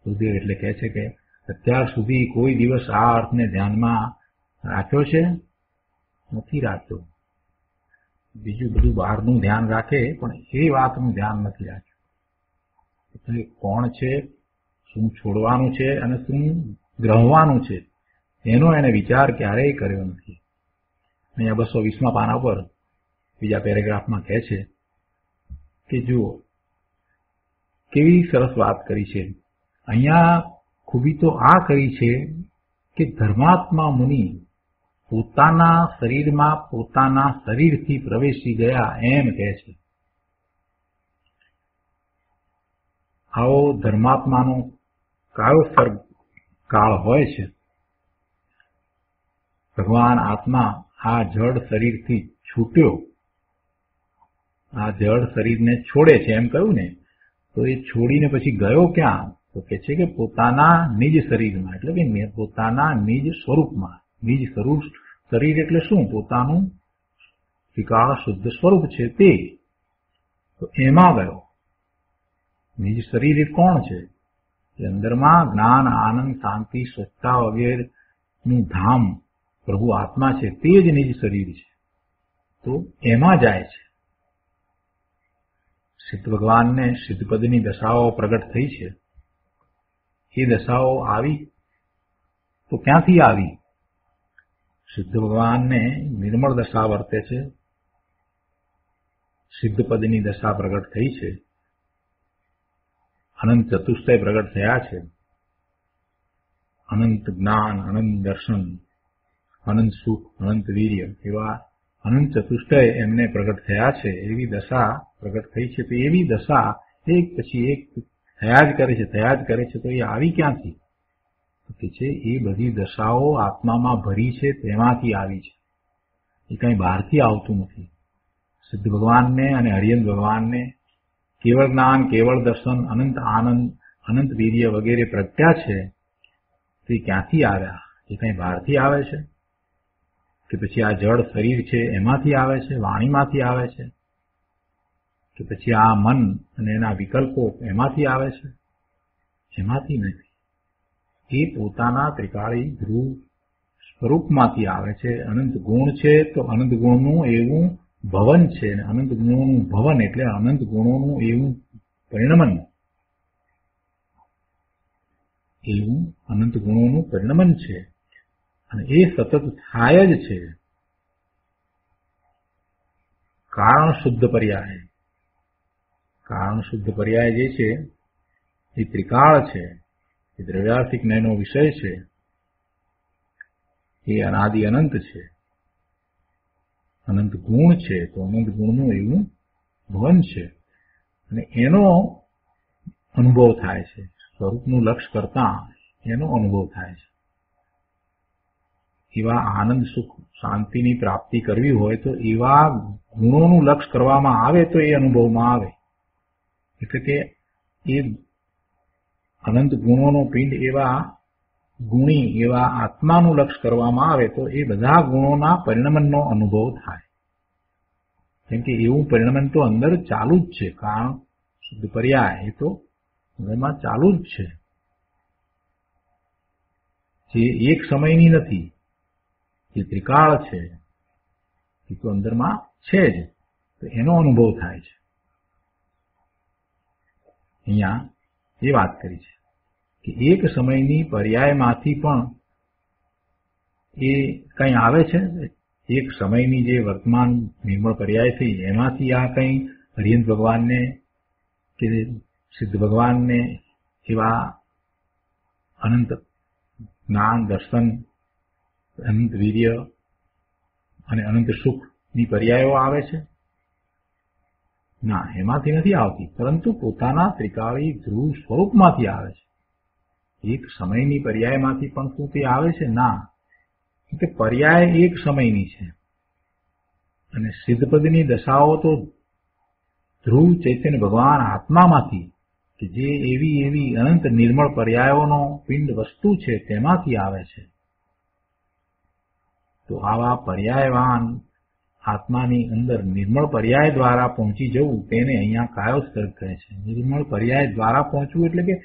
ગુરુદેવ એટલે કહે છે કે અત્યાર સુધી કોઈ દિવસ આ અર્થને ધ્યાનમાં રાખ્યો છે? નથી રાખ્યો. બીજું બધું બહારનું ધ્યાન રાખે, પણ એ વાતનું ધ્યાન નથી રાખ્યું. એટલે કોણ છે, શું છોડવાનું છે અને શું ગ્રહવાનું છે, એનો એને વિચાર ક્યારેય કર્યો નથી. અહીંયા 220મા પાના પર બીજા પેરેગ્રાફમાં કહે છે કે જુઓ કેવી સરસ વાત કરી છે. અહીંયા ખૂબી તો આ કરી છે કે ધર્માત્મા મુનિ પોતાના શરીરમાં પોતાના શરીરથી પ્રવેશી ગયા, એમ કહે છે. આવો ધર્માત્માનો કયો કાળ હોય છે? ભગવાન આત્મા આ જડ શરીરથી છૂટ્યો, આ જડ શરીરને છોડે છે એમ કહ્યું ને, તો એ છોડીને પછી ગયો ક્યાં? તો કે છે કે પોતાના નિજ શરીરમાં, એટલે કે પોતાના નિજ સ્વરૂપમાં. નિજ સ્વરૂપ શરીર એટલે શું? પોતાનું ત્રિકાળ શુદ્ધ સ્વરૂપ છે તે. તો એમાં ગયો. નિજ શરીર એ કોણ છે? કે અંદરમાં જ્ઞાન, આનંદ, શાંતિ, સ્વચ્છતા વગેરેનું ધામ પ્રભુ આત્મા છે, તે જ નિજ શરીર છે. તો એમાં જાય છે. સિદ્ધ ભગવાનને સિદ્ધપદની દશાઓ પ્રગટ થઈ છે. એ દશાઓ આવી તો ક્યાંથી આવી? સિદ્ધ ભગવાનને નિર્મળ દશા વર્તે છે, સિદ્ધપદની દશા પ્રગટ થઈ છે, અનંત ચતુષ્ટય પ્રગટ થયા છે, અનંત જ્ઞાન, અનંત દર્શન, અનંત સુખ, અનંત વીર્ય, એવા અનંત ચતુષ્ટય એમને પ્રગટ થયા છે. એવી દશા પ્રગટ થઈ છે. તો એવી દશા એક પછી એક થયા જ કરે છે, થયા જ કરે છે. તો એ આવી ક્યાંથી? કે છે એ બધી દશાઓ આત્મામાં ભરી છે, તેમાંથી આવી છે. એ કંઈ બહારથી આવતું નથી. સિદ્ધ ભગવાનને અને હરિયન ભગવાનને કેવળ જ્ઞાન, કેવળ દર્શન, અનંત આનંદ, અનંત વીર્ય વગેરે પ્રગટ્યા છે. તે ક્યાંથી આવ્યા? એ કંઈ બહારથી આવે છે? કે પછી આ જળ શરીર છે એમાંથી આવે છે, વાણીમાંથી આવે છે, કે પછી આ મન અને એના વિકલ્પો એમાંથી આવે છે? એમાંથી નથી. એ પોતાના ત્રિકાળી ધ્રુવ સ્વરૂપમાંથી આવે છે. અનંત ગુણ છે તો અનંત ગુણનું એવું ભવન છે, અને અનંત ગુણોનું ભવન એટલે અનંત ગુણોનું એવું પરિણમન. એવું અનંત ગુણોનું પરિણમન છે, અને એ સતત થાય જ છે. કારણ શુદ્ધ પર્યાય. કારણ શુદ્ધ પર્યાય જે છે એ ત્રિકાળ છે, એ દ્રવ્યાર્થિક ન્યાયનો વિષય છે, એ અનાદિ અનંત છે, અનંત ગુણ છે. તો અનંત ગુણનું એવું ભવન છે, અને એનો અનુભવ થાય છે. સ્વરૂપનું લક્ષ્ય કરતા એનો અનુભવ થાય છે. એવા આનંદ, સુખ, શાંતિની પ્રાપ્તિ કરવી હોય તો એવા ગુણોનું લક્ષ્ય કરવામાં આવે તો એ અનુભવમાં આવે. એટલે કે એ અનંત ગુણોનો પિંડ એવા ગુણી, એવા આત્માનું લક્ષ્ય કરવામાં આવે તો એ બધા ગુણોના પરિણમનનો અનુભવ થાય. કેમ કે એવું પરિણમન તો અંદર ચાલુ જ છે. કારણ શુદ્ધ પર્યાય એ તો અંદરમાં ચાલુ જ છે, જે એક સમયની નથી. જે ત્રિકાળ છે એ તો અંદરમાં છે જ, તો એનો અનુભવ થાય છે. અહીંયા એ વાત કરી છે કે એક સમયની પર્યાયમાંથી પણ એ કંઈ આવે છે. એક સમયની જે વર્તમાન નિર્મળ પર્યાય થઈ એમાંથી આ કંઈ હરિયંત ભગવાનને કે સિદ્ધ ભગવાનને એવા અનંત જ્ઞાન, દર્શન, અનંત વીર્ય અને અનંત સુખની પર્યાયો આવે છે? ના, એમાંથી નથી આવતી, પરંતુ પોતાના ત્રિકાળી ધ્રુવ સ્વરૂપમાંથી આવે છે. એક સમયની પર્યાયમાંથી પણ શું તે આવે છે? ના, કે પર્યાય એક સમયની છે, અને સિદ્ધપદની દશાઓ તો ધ્રુવ ચૈતન્ય ભગવાન આત્મામાંથી, કે જે એવી અનંત નિર્મળ પર્યાયોનો પિંડ વસ્તુ છે તેમાંથી આવે છે. તો આવા પર્યાયવાન આત્માની અંદર નિર્મળ પર્યાય દ્વારા પહોંચી જવું તેને અહીંયા કાયોત્સર્ગ કહે છે. નિર્મળ પર્યાય દ્વારા પહોંચવું એટલે કે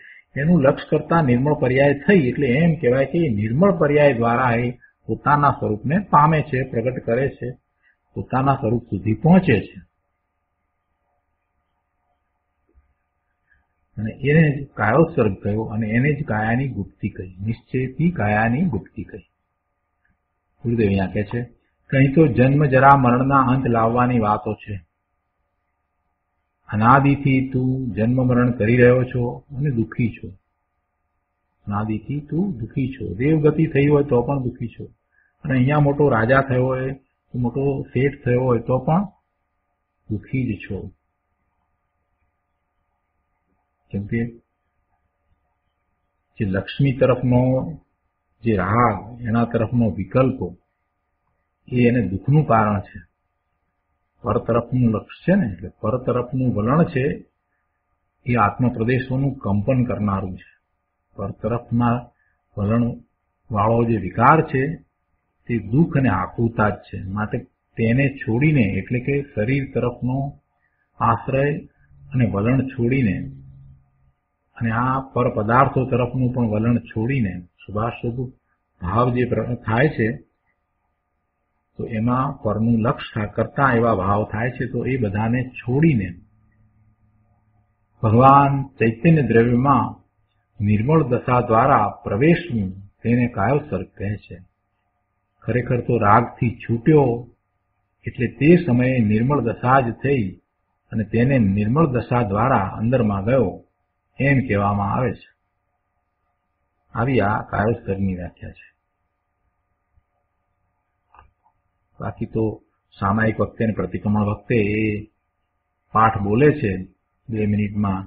એનું લક્ષ્ય કરતા નિર્મળ પર્યાય થઈ, એટલે એમ કહેવાય કે નિર્મળ પર્યાય દ્વારા એ પોતાના સ્વરૂપને પામે છે, પ્રગટ કરે છે, પોતાના સ્વરૂપ સુધી પહોંચે છે. અને એને જ કાયોત્સર્ગ કહ્યો, અને એને જ કાયાની ગુપ્તિ કહી. નિશ્ચયથી કાયાની ગુપ્તિ કહી. ગુરુદેવ અહીંયા કહે છે કે અહીં તો જન્મ, જરા, મરણના અંત લાવવાની વાતો છે. અનાદિથી તું જન્મ મરણ કરી રહ્યો છો અને દુઃખી છો. અનાદિથી તું દુઃખી છો. દેવગતિ થઈ હોય તો પણ દુઃખી છો, અને અહીંયા મોટો રાજા થયો હોય, મોટો શેઠ થયો હોય તો પણ દુઃખી જ છો. કેમ કે જે લક્ષ્મી તરફનો જે રાગ, એના તરફનો વિકલ્પો, એ એને દુઃખનું કારણ છે. પર તરફનું લક્ષ્ય છે ને, એટલે પર તરફનું વલણ છે એ આત્મપ્રદેશોનું કંપન કરનારું છે. પર તરફના વલણ વાળો જે વિકાર છે તે દુઃખ અને આકુરતા જ છે. માટે તેને છોડીને, એટલે કે શરીર તરફનો આશ્રય અને વલણ છોડીને, અને આ પર પદાર્થો તરફનું પણ વલણ છોડીને શુભાશુભ ભાવ જે થાય છે તો એમાં પરનું લક્ષ્ય કરતા એવા ભાવ થાય છે. તો એ બધાને છોડીને ભગવાન ચૈતન્ય દ્રવ્યમાં નિર્મળ દશા દ્વારા પ્રવેશવું તેને કાયોત્સર્ગ કહે છે. ખરેખર તો રાગથી છૂટ્યો એટલે તે સમયે નિર્મળ દશા જ થઈ અને તેને નિર્મળ દશા દ્વારા અંદરમાં ગયો એમ કહેવામાં આવે છે. આવી આ કાયોત્સર્ગની વ્યાખ્યા છે. બાકી તો સામાયિક વખતે અને પ્રતિક્રમણ વખતે એ પાઠ બોલે છે, 2 મિનિટમાં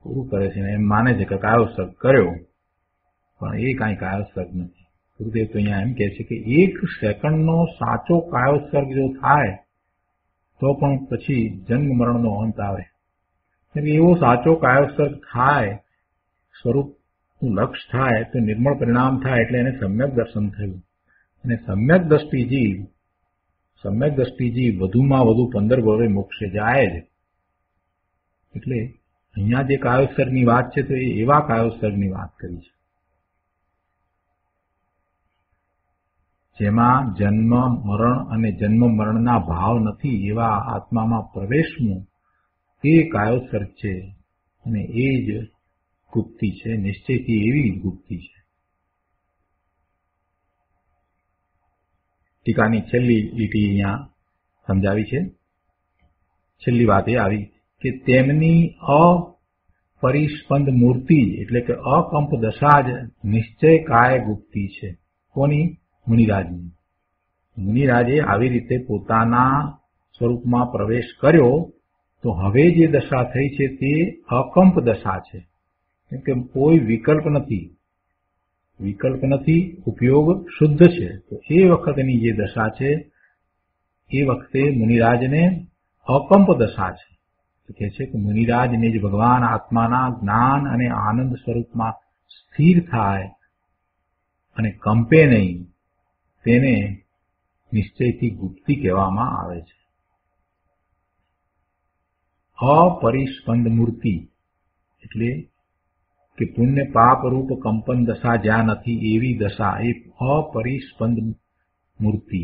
પૂરું કરે છે અને એમ માને છે કે કાયોત્સર્ગ કર્યો, પણ એ કાંઈ કાયોત્સર્ગ નથી. ગુરુદેવ તો અહીંયા એમ કહે છે કે 1 સેકન્ડનો સાચો કાયોત્સર્ગ જો થાય તો પણ પછી જન્મ મરણનો અંત આવે. એવો સાચો કાયોત્સર્ગ થાય, સ્વરૂપનું લક્ષ્ય થાય તો નિર્મળ પરિણામ થાય એટલે એને સમ્યક દર્શન થયું. અને સમ્યક દ્રષ્ટિજી વધુમાં વધુ 15 ભવે મોક્ષે જાય જ. એટલે અહીંયા જે કાયોત્સર્ગની વાત છે તો એ એવા કાયોત્સર્ગની વાત કરી છે જેમાં જન્મ મરણ અને જન્મ મરણના ભાવ નથી એવા આત્મામાં પ્રવેશવું એ કાયોત્સર્ગ છે. અને એ જ ગુપ્તિ છે, નિશ્ચયથી એવી ગુપ્તિ છે. ટીકાની છેલ્લી લીટી અહીંયા સમજાવી છે. છેલ્લી વાત એ આવી કે તેમની અપરિસ્પંદ મૂર્તિ એટલે કે અકંપ દશા જ નિશ્ચય કાય ગુપ્તિ છે. કોની? મુનિરાજની. મુનિરાજે આવી રીતે પોતાના સ્વરૂપમાં પ્રવેશ કર્યો તો હવે જે દશા થઈ છે તે અકંપ દશા છે. કેમ કે કોઈ વિકલ્પ નથી, ઉપયોગ શુદ્ધ છે. તો એ વખતની જે દશા છે એ વખતે મુનિરાજને અકંપ દશા છે. તો કહે છે કે મુનિરાજને જ ભગવાન આત્માના જ્ઞાન અને આનંદ સ્વરૂપમાં સ્થિર થાય અને કંપે નહીં, તેને નિશ્ચયથી ગુપ્તિ કહેવામાં આવે છે. અપરિસ્પંદ મૂર્તિ એટલે કે પુણ્ય પાપ રૂપ કંપન દશા જ્યાં નથી એવી દશા એ અપરિસ્પંદ મૂર્તિ,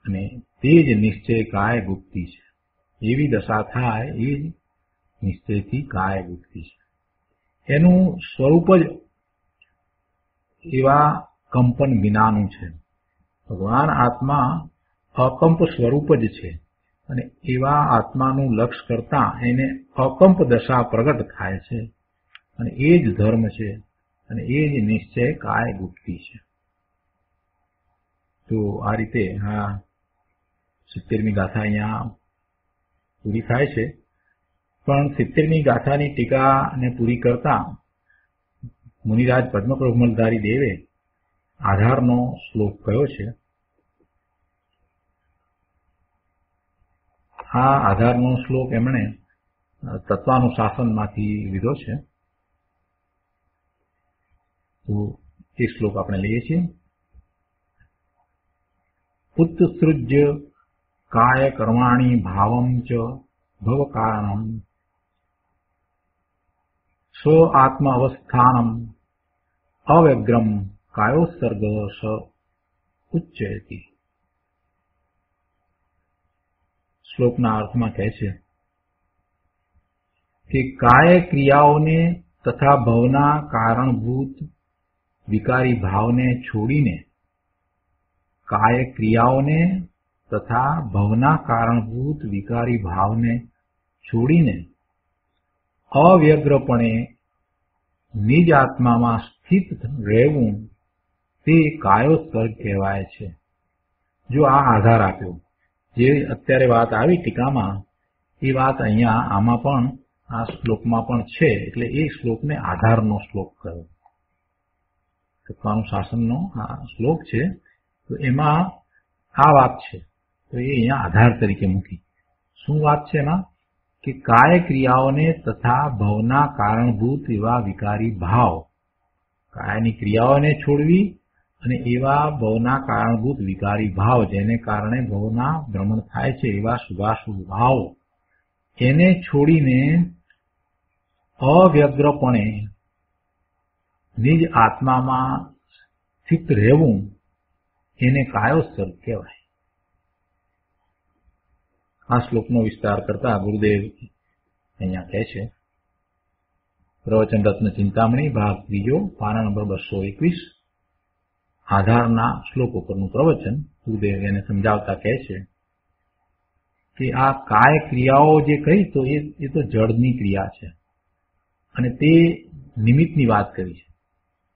અને તે જ નિશ્ચય કાય ગુપ્તિ છે. એવી દશા થાય એ જ નિશ્ચયથી કાય ગુપ્તિ છે. એનું સ્વરૂપ જ એવા કંપન વિનાનું છે. ભગવાન આત્મા અકંપ સ્વરૂપ જ છે અને એવા આત્માનું લક્ષ્ય કરતા એને અકંપ દશા પ્રગટ થાય છે અને એ જ ધર્મ છે અને એ જ નિશ્ચય કાય ગુપ્તિ છે. તો આ રીતે 70મી ગાથા અહીંયા પૂરી થાય છે. પણ 70મી ગાથાની ટીકાને પૂરી કરતા મુનિરાજ પદ્મપ્રભુમલધારી દેવે આધારનો શ્લોક કયો છે. આ આધારનો શ્લોક એમણે તત્વાનુશાસનમાંથી લીધો છે. તો એ શ્લોક આપણે લઈએ છીએ. ઉત્સૃજ્ય કાય કર્માણી ભાવમ ચ ભવ કારણમ સ્વ આત્મ અવસ્થાનમ અવ્યગ્રમ કાયોત્સર્ગ સ ઉચ્ચયતિ. શ્લોકના અર્થમાં કહે છે કે કાય ક્રિયાઓને તથા ભવના કારણભૂત વિકારી ભાવને છોડીને, કાય ક્રિયાઓને તથા ભવના કારણભૂત વિકારી ભાવને છોડીને અવ્યગ્રપણે નિજ આત્મામાં સ્થિત રહેવું તે કાયોત્સર્ગ કહેવાય છે. જો આ આધાર આપ્યો, જે અત્યારે વાત આવી ટીકામાં, એ વાત અહીંયા આમાં પણ આ શ્લોકમાં પણ છે. એટલે એ શ્લોકને આધારનો શ્લોક કહ્યો. તત્વાનુશાસનનો આ શ્લોક છે તો એમાં આ વાત છે તો એ અહીંયા આધાર તરીકે મૂકી. શું વાત છે એમાં? કે કાય ક્રિયાઓને તથા ભવના કારણભૂત એવા વિકારી ભાવ કાયાની ક્રિયાઓને છોડવી અને એવા ભવના કારણભૂત વિકારી ભાવ જેને કારણે ભવના ભ્રમણ થાય છે એવા શુભાશુભ ભાવ એને છોડીને અવ્યગ્રપણે નિજ આત્મામાં સ્થિત રહેવું એને કાયોત્સર્ગ કહેવાય. આ શ્લોકનો વિસ્તાર કરતા ગુરુદેવ અહીંયા કહે છે, પ્રવચન રત્ન ચિંતામણી ભાગ 3 પાના નંબર 221 આધારના શ્લોક ઉપરનું પ્રવચન. ગુરુદેવ એને સમજાવતા કહે છે કે આ કાય ક્રિયાઓ જે કહી તો એ તો જડની ક્રિયા છે અને તે નિમિત્તની વાત કરી છે.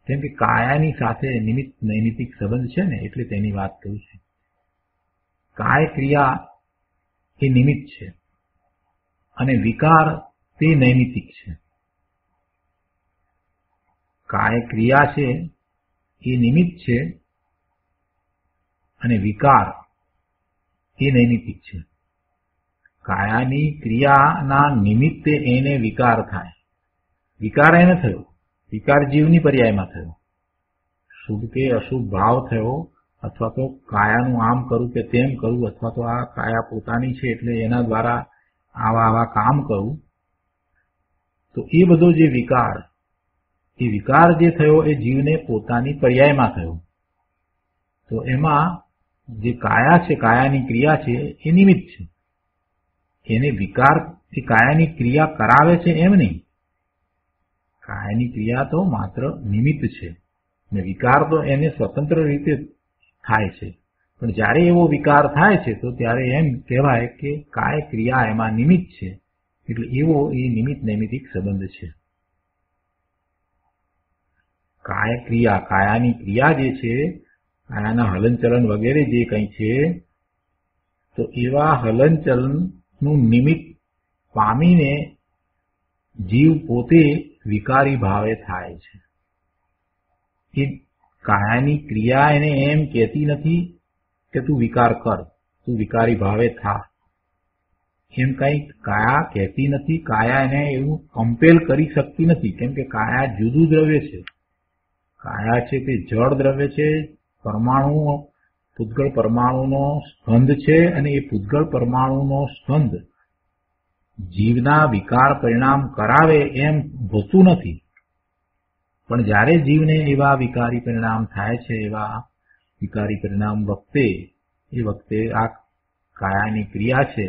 કેમ કે કાયાની સાથે નિમિત્ત નૈમિતિક સંબંધ છે ને એટલે તેની વાત કરી છે. કાય ક્રિયા એ નિમિત્ત છે અને વિકાર તે નૈમિતિક છે. કાય ક્રિયા છે એ નિમિત્ત છે અને વિકાર એ નૈમિતિક છે. કાયાની ક્રિયાના નિમિત્તે એને વિકાર થાય. વિકાર એને થયો, વિકાર જીવની પર્યાયમાં થયો. શુભ કે અશુભ ભાવ થયો, અથવા તો કાયાનું આમ કરું કે તેમ કરું, અથવા તો આ કાયા પોતાની છે એટલે એના દ્વારા આવા કામ કરું, તો એ બધો જે વિકાર, એ વિકાર જે થયો એ જીવને પોતાની પર્યાયમાં થયો. તો એમાં જે કાયા છે, કાયાની ક્રિયા છે એ નિમિત્ત છે. એને વિકાર એ કાયાની ક્રિયા કરાવે છે એમ નહીં. કાયાની ક્રિયા તો માત્ર નિમિત્ત છે ને વિકાર તો એને સ્વતંત્ર રીતે થાય છે. પણ જ્યારે એવો વિકાર થાય છે તો ત્યારે એમ કહેવાય કે કાય ક્રિયા એમાં નિમિત્ત છે, એટલે એવો એ નિમિત્ત નૈમિતિક સંબંધ છે. કાય ક્રિયા, કાયાની ક્રિયા જે છે, કાયાના હલનચલન વગેરે જે કંઈ છે, તો એવા હલનચલનનું નિમિત્ત પામીને જીવ પોતે વિકારી ભાવે થાય છે. એ કાયાની ક્રિયા એને એમ કહેતી નથી કે તું વિકાર કર, તું વિકારી ભાવે થા, એમ કંઈ કાયા કહેતી નથી. કાયા એને એવું કમ્પેલ કરી શકતી નથી, કેમ કે કાયા જુદું દ્રવ્ય છે. કાયા છે તે જળ દ્રવ્ય છે, પરમાણુ, પૂતગળ પરમાણુનો સ્કંધ છે અને એ પૂતગળ પરમાણુનો સ્કંધ જીવના વિકાર પરિણામ કરાવે એમ હોતું નથી. પણ જ્યારે જીવને એવા વિકારી પરિણામ થાય છે, એવા વિકારી પરિણામ એ વખતે આ કાયાની ક્રિયા છે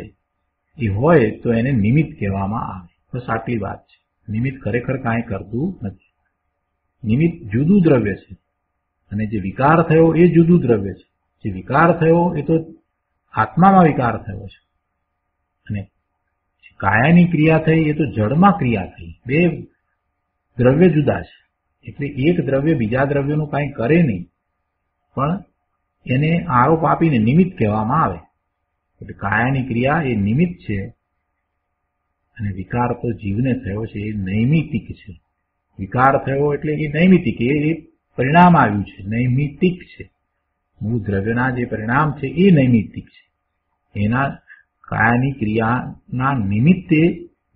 એ હોય તો એને નિમિત્ત કહેવામાં આવે. બસ આટલી વાત છે. નિમિત્ત ખરેખર કાંઈ કરતું નથી. નિમિત્ત જુદું દ્રવ્ય છે અને જે વિકાર થયો એ જુદું દ્રવ્ય છે. જે વિકાર થયો એ તો આત્મામાં વિકાર થયો છે અને કાયાની ક્રિયા થઈ એ તો જળમાં ક્રિયા થઈ. બે દ્રવ્ય જુદા છે. એટલે એક દ્રવ્ય બીજા દ્રવ્યનું કાંઈ કરે નહીં, પણ એને આરોપ આપીને નિમિત્ત કહેવામાં આવે. એટલે કાયાની ક્રિયા એ નિમિત્ત છે અને વિકાર તો જીવને થયો છે એ નૈમિતિક છે. વિકાર થયો એટલે એ નૈમિતિક, એ પરિણામ આવ્યું છે, નૈમિતિક છે. મૂળ દ્રવ્યના જે પરિણામ છે એ નૈમિતિક છે. એના કાયાની ક્રિયાના નિમિત્તે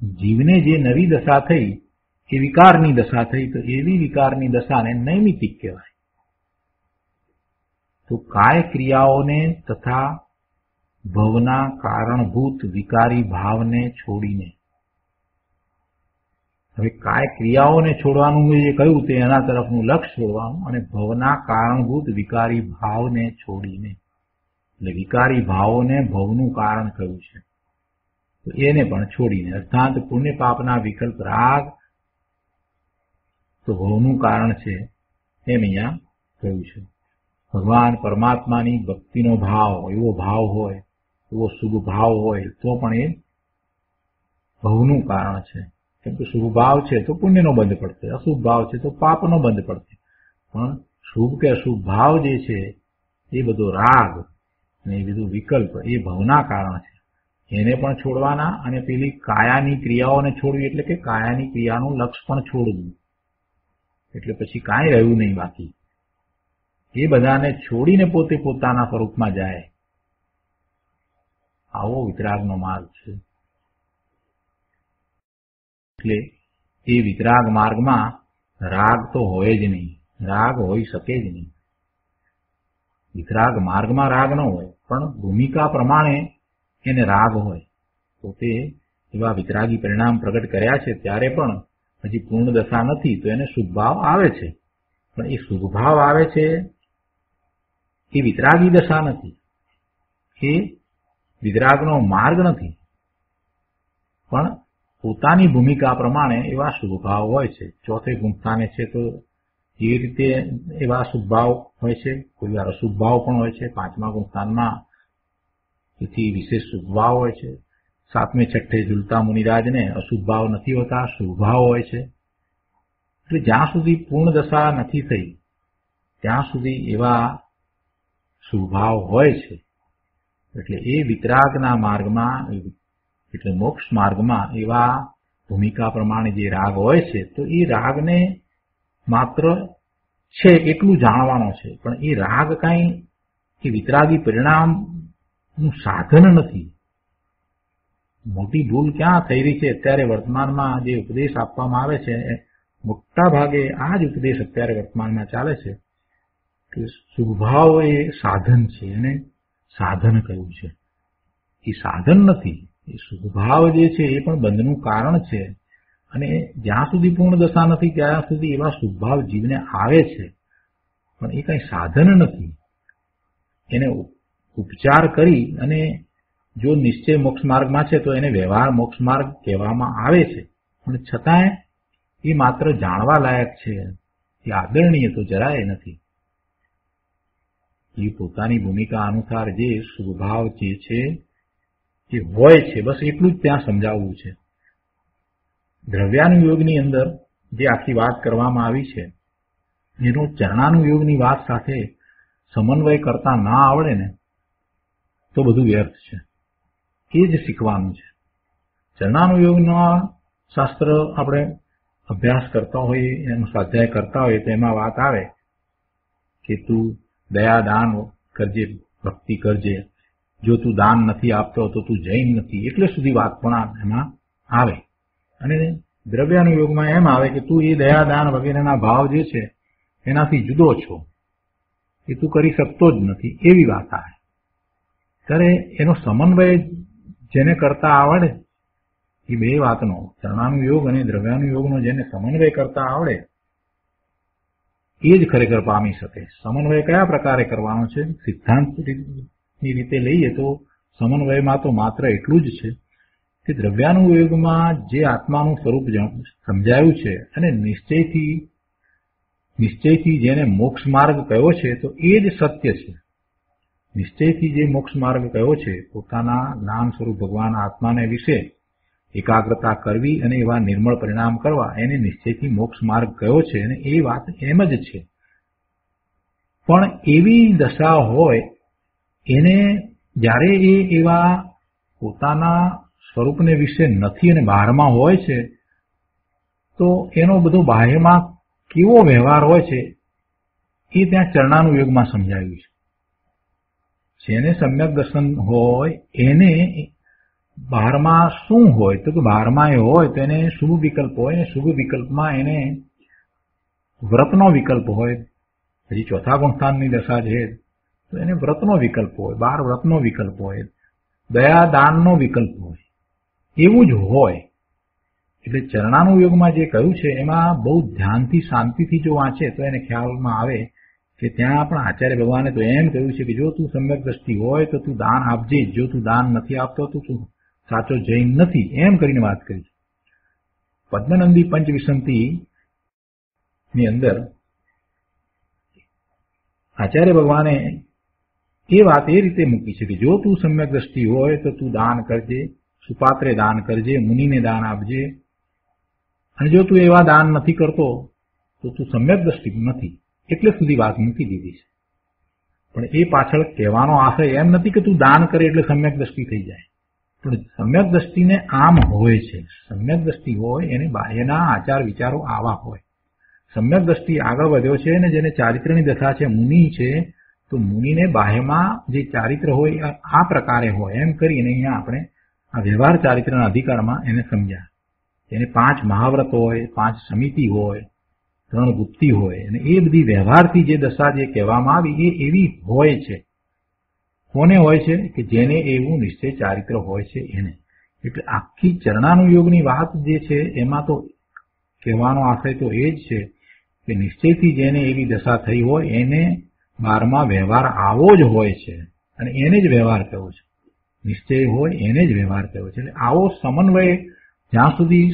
જીવને જે નવી દશા થઈ એ વિકારની દશા થઈ, તો એવી વિકારની દશાને નૈમિતિક કહેવાય. તો કાય ક્રિયાઓને તથા ભવના કારણભૂત વિકારી ભાવને છોડીને, હવે કાય ક્રિયાઓને છોડવાનું જે કહ્યું તે એના તરફનું લક્ષ છોડવાનું, અને ભવના કારણભૂત વિકારી ભાવને છોડીને, એટલે વિકારી ભાવોને ભવનું કારણ કહ્યું છે તો એને પણ છોડીને, અર્થાત પુણ્ય પાપના વિકલ્પ રાગ તો ભવનું કારણ છે એમ અહીંયા કહ્યું છે. ભગવાન પરમાત્માની ભક્તિનો ભાવ, એવો ભાવ હોય, એવો શુભ ભાવ હોય તો પણ એ ભવનું કારણ છે. કેમ કે શુભ ભાવ છે તો પુણ્યનો બંધ પડશે, અશુભ ભાવ છે તો પાપનો બંધ પડશે. પણ શુભ કે અશુભ ભાવ જે છે એ બધો રાગ ને એ બધું વિકલ્પ એ ભવના કારણ છે. એને પણ છોડવાના અને પેલી કાયાની ક્રિયાઓને છોડવી એટલે કે કાયાની ક્રિયાનું લક્ષ પણ છોડવું. એટલે પછી કાંઈ રહ્યું નહીં બાકી. એ બધાને છોડીને પોતે પોતાના સ્વરૂપમાં જાય, આવો વિતરાગનો માર્ગ છે. એટલે એ વિતરાગ માર્ગમાં રાગ તો હોય જ નહીં. રાગ હોઈ શકે જ નહીં. વિતરાગ માર્ગમાં રાગ ન હોય, પણ ભૂમિકા પ્રમાણે એને રાગ હોય. તો તે એવા વિતરાગી પરિણામ પ્રગટ કર્યા છે ત્યારે પણ હજી પૂર્ણ દશા નથી, તો એને શુભભાવ આવે છે. પણ એ શુભભાવ આવે છે એ વિતરાગી દશા નથી, એ વિતરાગનો માર્ગ નથી, પણ પોતાની ભૂમિકા પ્રમાણે એવા શુભભાવ હોય છે. ચોથે ગુણસ્થાને છે તો એ રીતે એવા શુભભાવ હોય છે, કોઈ વાર અશુભભાવ પણ હોય છે. પાંચમા ગુણસ્થાનમાં એથી વિશેષ શુભભાવ હોય છે. સાતમે છઠ્ઠે ઝૂલતા મુનિરાજને અશુભભાવ નથી હોતા, શુભભાવ હોય છે. એટલે જ્યાં સુધી પૂર્ણ દશા નથી થઈ ત્યાં સુધી એવા શુભભાવ હોય છે. એટલે એ વિતરાગના માર્ગમાં, એટલે મોક્ષ માર્ગમાં એવા ભૂમિકા પ્રમાણે જે રાગ હોય છે, તો એ રાગને માત્ર છે એટલું જાણવાનો છે, પણ એ રાગ કાંઈ એ વિતરાગી પરિણામનું સાધન નથી. મોટી ભૂલ ક્યાં થઈ રહી છે અત્યારે વર્તમાનમાં જે ઉપદેશ આપવામાં આવે છે, મોટા ભાગે આ જ ઉપદેશ અત્યારે વર્તમાનમાં ચાલે છે કે શુભભાવ એ સાધન છે, એને સાધન કહ્યું છે. એ સાધન નથી. એ શુભભાવ જે છે એ પણ બંધનું કારણ છે. અને જ્યાં સુધી પૂર્ણ દશા નથી ત્યાં સુધી એવા શુભભાવ જીવને આવે છે, પણ એ કઈ સાધન નથી. એને ઉપચાર કરી અને જો નિશ્ચય મોક્ષ માર્ગમાં છે તો એને વ્યવહાર મોક્ષ માર્ગ કહેવામાં આવે છે, પણ છતાંય એ માત્ર જાણવા લાયક છે, એ આદરણીય તો જરાય નથી. એ પોતાની ભૂમિકા અનુસાર જે શુભભાવ જે છે એ હોય છે, બસ એટલું જ ત્યાં સમજાવવું છે. દ્રવ્યાનુયોગની અંદર જે આખી વાત કરવામાં આવી છે એનો ચરણાનુયોગની વાત સાથે સમન્વય કરતા ના આવડે ને તો બધું વ્યર્થ છે. એ જ શીખવાનું છે. ચરણાનુયોગના શાસ્ત્ર આપણે અભ્યાસ કરતા હોઈએ, એનો સ્વાધ્યાય કરતા હોઈએ તો એમાં વાત આવે કે તું દયા દાન કરજે, ભક્તિ કરજે. જો તું દાન નથી આપતો તો તું જૈન નથી, એટલે સુધી વાત પણ એમાં આવે. અને દ્રવ્યાનુયોગમાં એમ આવે કે તું એ દયા દાન વગેરેના ભાવ જે છે એનાથી જુદો છો, એ તું કરી શકતો જ નથી, એવી વાત આવે. ત્યારે એનો સમન્વય જેને કરતા આવડે એ બે વાતનો, ચરણાનુયોગ અને દ્રવ્યાનુયોગનો જેને સમન્વય કરતા આવડે એ જ ખરેખર પામી શકે. સમન્વય કયા પ્રકારે કરવાનો છે? સિદ્ધાંતની રીતે લઈએ તો સમન્વયમાં તો માત્ર એટલું જ છે કે દ્રવ્યાનુયોગમાં જે આત્માનું સ્વરૂપ સમજાયું છે અને નિશ્ચયથી જેને મોક્ષ માર્ગ કયો છે તો એ જ સત્ય છે. નિશ્ચયથી જે મોક્ષ માર્ગ કયો છે, પોતાના જ્ઞાન સ્વરૂપ ભગવાન આત્માને વિશે એકાગ્રતા કરવી અને એવા નિર્મળ પરિણામ કરવા, એને નિશ્ચયથી મોક્ષ માર્ગ કયો છે અને એ વાત એમ જ છે. પણ એવી દશા હોય એને જ્યારે એ એવા પોતાના સ્વરૂપને વિશે નથી અને બહારમાં હોય છે તો એનો બધો બાહ્યમાં કેવો વ્યવહાર હોય છે એ ત્યાં ચરણાનુયોગમાં સમજાવ્યું છે. જેને સમ્યક દર્શન હોય એને બહારમાં શું હોય તો કે બહારમાં એ હોય તો એને શુભ વિકલ્પ હોય, ને શુભ વિકલ્પમાં એને વ્રતનો વિકલ્પ હોય. હજી ચોથા ગુણસ્થાનની દશા છે તો એને વ્રતનો વિકલ્પ હોય, 12 વ્રતનો વિકલ્પ હોય, દયા દાનનો વિકલ્પ હોય, એવું જ હોય. એટલે ચરણાનુયોગમાં જે કહ્યું છે એમાં બહુ ધ્યાનથી શાંતિથી જો વાંચે તો એને ખ્યાલમાં આવે કે ત્યાં પણ આચાર્ય ભગવાને તો એમ કહ્યું છે કે જો તું સમ્યક દ્રષ્ટિ હોય તો તું દાન આપજે, જો તું દાન નથી આપતો તો તું સાચો જૈન નથી, એમ કરીને વાત કરી. પદ્મનંદી પંચવિસંતિ ની અંદર આચાર્ય ભગવાને એ વાત એ રીતે મૂકી છે કે જો તું સમ્યક દ્રષ્ટિ હોય તો તું દાન કરજે, સુપાત્રે દાન કરજે, મુનિને દાન આપજે, અને જો તું એવા દાન નથી કરતો તો તું સમ્યક દ્રષ્ટિ નથી, એટલે સુધી વાત મૂકી દીધી છે. પણ એ પાછળ કહેવાનો આશય એમ નથી કે તું દાન કરે એટલે સમ્યક દ્રષ્ટિ થઈ જાય, પણ સમ્યક દ્રષ્ટિને આમ હોય છે. સમ્યક દ્રષ્ટિ હોય એને બાહ્યના આચાર વિચારો આવા હોય. સમ્યક દ્રષ્ટિ આગળ વધ્યો છે ને જેને ચારિત્રની દશા છે, મુનિ છે, તો મુનિને બાહ્યમાં જે ચારિત્ર હોય આ પ્રકારે હોય, એમ કરીને અહીંયા આપણે આ વ્યવહાર ચારિત્રના અધિકારમાં એને સમજ્યા. એને 5 મહાવ્રત હોય, 5 સમિતિ હોય, 3 ગુપ્તી હોય અને એ બધી વ્યવહારથી જે દશા જે કહેવામાં આવી એ એવી હોય છે. કોને હોય છે? કે જેને એવું નિશ્ચય ચારિત્ર હોય છે એને. એટલે આખી ચરણાનુયોગની વાત જે છે એમાં તો કહેવાનો આશય તો એ જ છે કે નિશ્ચયથી જેને એવી દશા થઈ હોય એને 12મા વ્યવહાર આવો જ હોય છે અને એને જ વ્યવહાર કહેવો છે. નિશ્ચય હોય એને જ વ્યવહાર કહેવો છે. એટલે આવો સમન્વય જ્યાં સુધી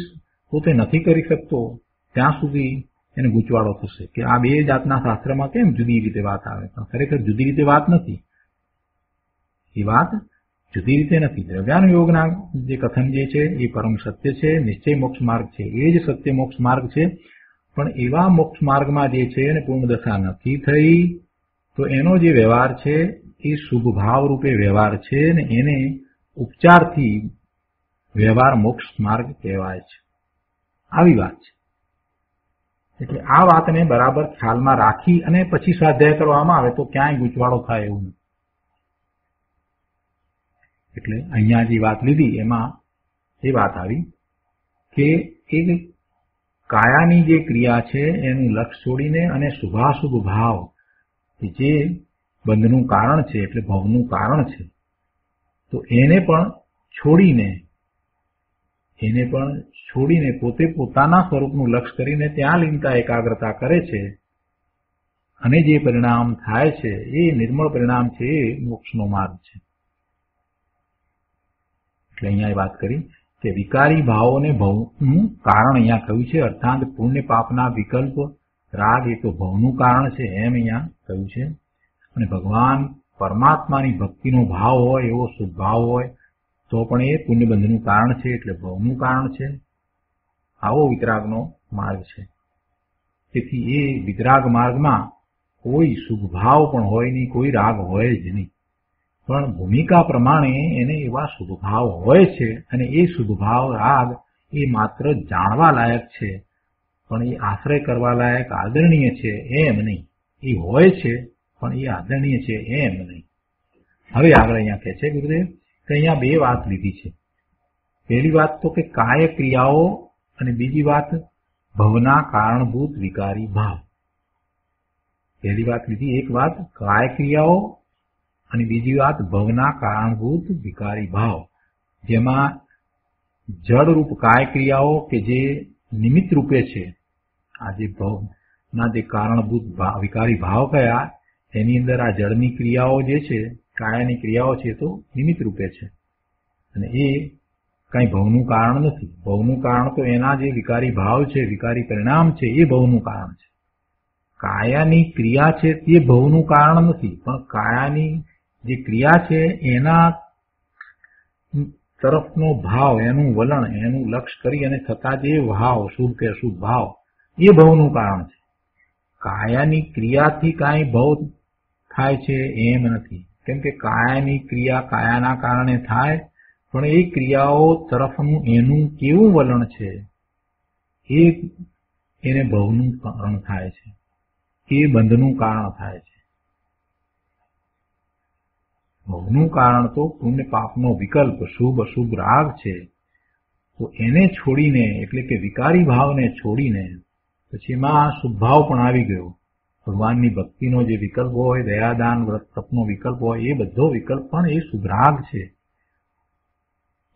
પોતે નથી કરી શકતો ત્યાં સુધી એને ગૂંચવાડો થશે કે આ બે જાતના શાસ્ત્રમાં કેમ જુદી રીતે વાત આવે. પણ ખરેખર જુદી રીતે વાત નથી. એ વાત જુદી રીતે નથી. દ્રવ્યાનુયોગના જે કથન જે છે એ પરમ સત્ય છે, નિશ્ચય મોક્ષ માર્ગ છે, એ જ સત્ય મોક્ષ માર્ગ છે. પણ એવા મોક્ષ માર્ગમાં જે છે એને પૂર્ણ દશા નથી થઈ તો એનો જે વ્યવહાર છે એ શુભ ભાવ રૂપે વ્યવહાર છે ને એને ઉપચારથી વ્યવહાર મોક્ષ માર્ગ કહેવાય છે. આવી વાત છે. એટલે આ વાતને બરાબર ખ્યાલમાં રાખી અને પછી સ્વાધ્યાય કરવામાં આવે તો ક્યાંય ગૂંચવાડો થાય એવું નથી. એટલે અહીંયા જે વાત લીધી એમાં એ વાત આવી કે એ કાયાની જે ક્રિયા છે એનું લક્ષ છોડીને અને શુભાશુભ ભાવ જે બંધનું કારણ છે એટલે ભવનું કારણ છે તો એને પણ છોડીને પોતે પોતાના સ્વરૂપનું લક્ષ કરીને ત્યાં લીનતા એકાગ્રતા કરે છે અને જે પરિણામ થાય છે એ નિર્મળ પરિણામ છે એ મોક્ષનો માર્ગ છે. એટલે અહીંયા એ વાત કરી કે વિકારી ભાવોને ભવનું કારણ અહીંયા કહ્યું છે. અર્થાત પુણ્ય પાપના વિકલ્પ રાગ એ તો ભવનું કારણ છે એમ અહીંયા કહ્યું છે. અને ભગવાન પરમાત્માની ભક્તિનો ભાવ હોય એવો શુભ ભાવ હોય તો પણ એ પુણ્યબંધનું કારણ છે એટલે ભવનું કારણ છે. આવો વિતરાગનો માર્ગ છે. તેથી એ વિતરાગ માર્ગમાં કોઈ શુભ ભાવ પણ હોય નહીં, કોઈ રાગ હોય જ નહીં. પણ ભૂમિકા પ્રમાણે એને એવા શુભ ભાવ હોય છે અને એ શુભ ભાવ રાગ એ માત્ર જાણવા લાયક છે પણ એ આશ્રય કરવા લાયક આદરણીય છે એમ નહીં. એ હોય છે પણ એ આદરણીય છે એમ નહીં. હવે આગળ અહીંયા કહે છે ગુરુદેવ કે અહીંયા બે વાત લીધી છે. પહેલી વાત તો કે કાય ક્રિયાઓ અને બીજી વાત ભવના કારણભૂત વિકારી ભાવ. પહેલી વાત લીધી, એક વાત કાય ક્રિયાઓ અને બીજી વાત ભવના કારણભૂત વિકારી ભાવ. જેમાં જડરૂપ કાય ક્રિયાઓ કે જે નિમિત્ત રૂપે છે, આ જે ભવના જે કારણભૂત વિકારી ભાવ કયા એની અંદર આ જળની ક્રિયાઓ જે છે, કાયાની ક્રિયાઓ છે તો નિમિત્ત રૂપે છે અને એ કઈ ભવનું કારણ નથી. ભવનું કારણ તો એના જે વિકારી ભાવ છે, વિકારી પરિણામ છે એ ભવનું કારણ છે. કાયાની ક્રિયા છે તે ભવનું કારણ નથી, પણ કાયાની જે ક્રિયા છે એના તરફનો ભાવ, એનું વલણ, એનું લક્ષ કરી અને થતા જે ભાવ, શુભ કે અશુભ ભાવ, એ ભવનું કારણ છે. કાયાની ક્રિયાથી કાંઈ ભવ થાય છે એમ નથી. કેમ કે કાયાની ક્રિયા કાયાના કારણે થાય, પણ એ ક્રિયાઓ તરફનું એનું કેવું વલણ છે એ એને ભવનું કારણ થાય છે, એ બંધનું કારણ થાય છે. ભવનું કારણ તો પુણ્ય પાપનો વિકલ્પ શુભ અશુભ રાગ છે. તો એને છોડીને એટલે કે વિકારી ભાવને છોડીને પછી એમાં શુભ ભાવ પણ આવી ગયો. ભગવાનની ભક્તિનો જે વિકલ્પ હોય, દયાદાન વ્રત તપનો વિકલ્પ હોય, એ બધો વિકલ્પ પણ એ શુભ રાગ છે,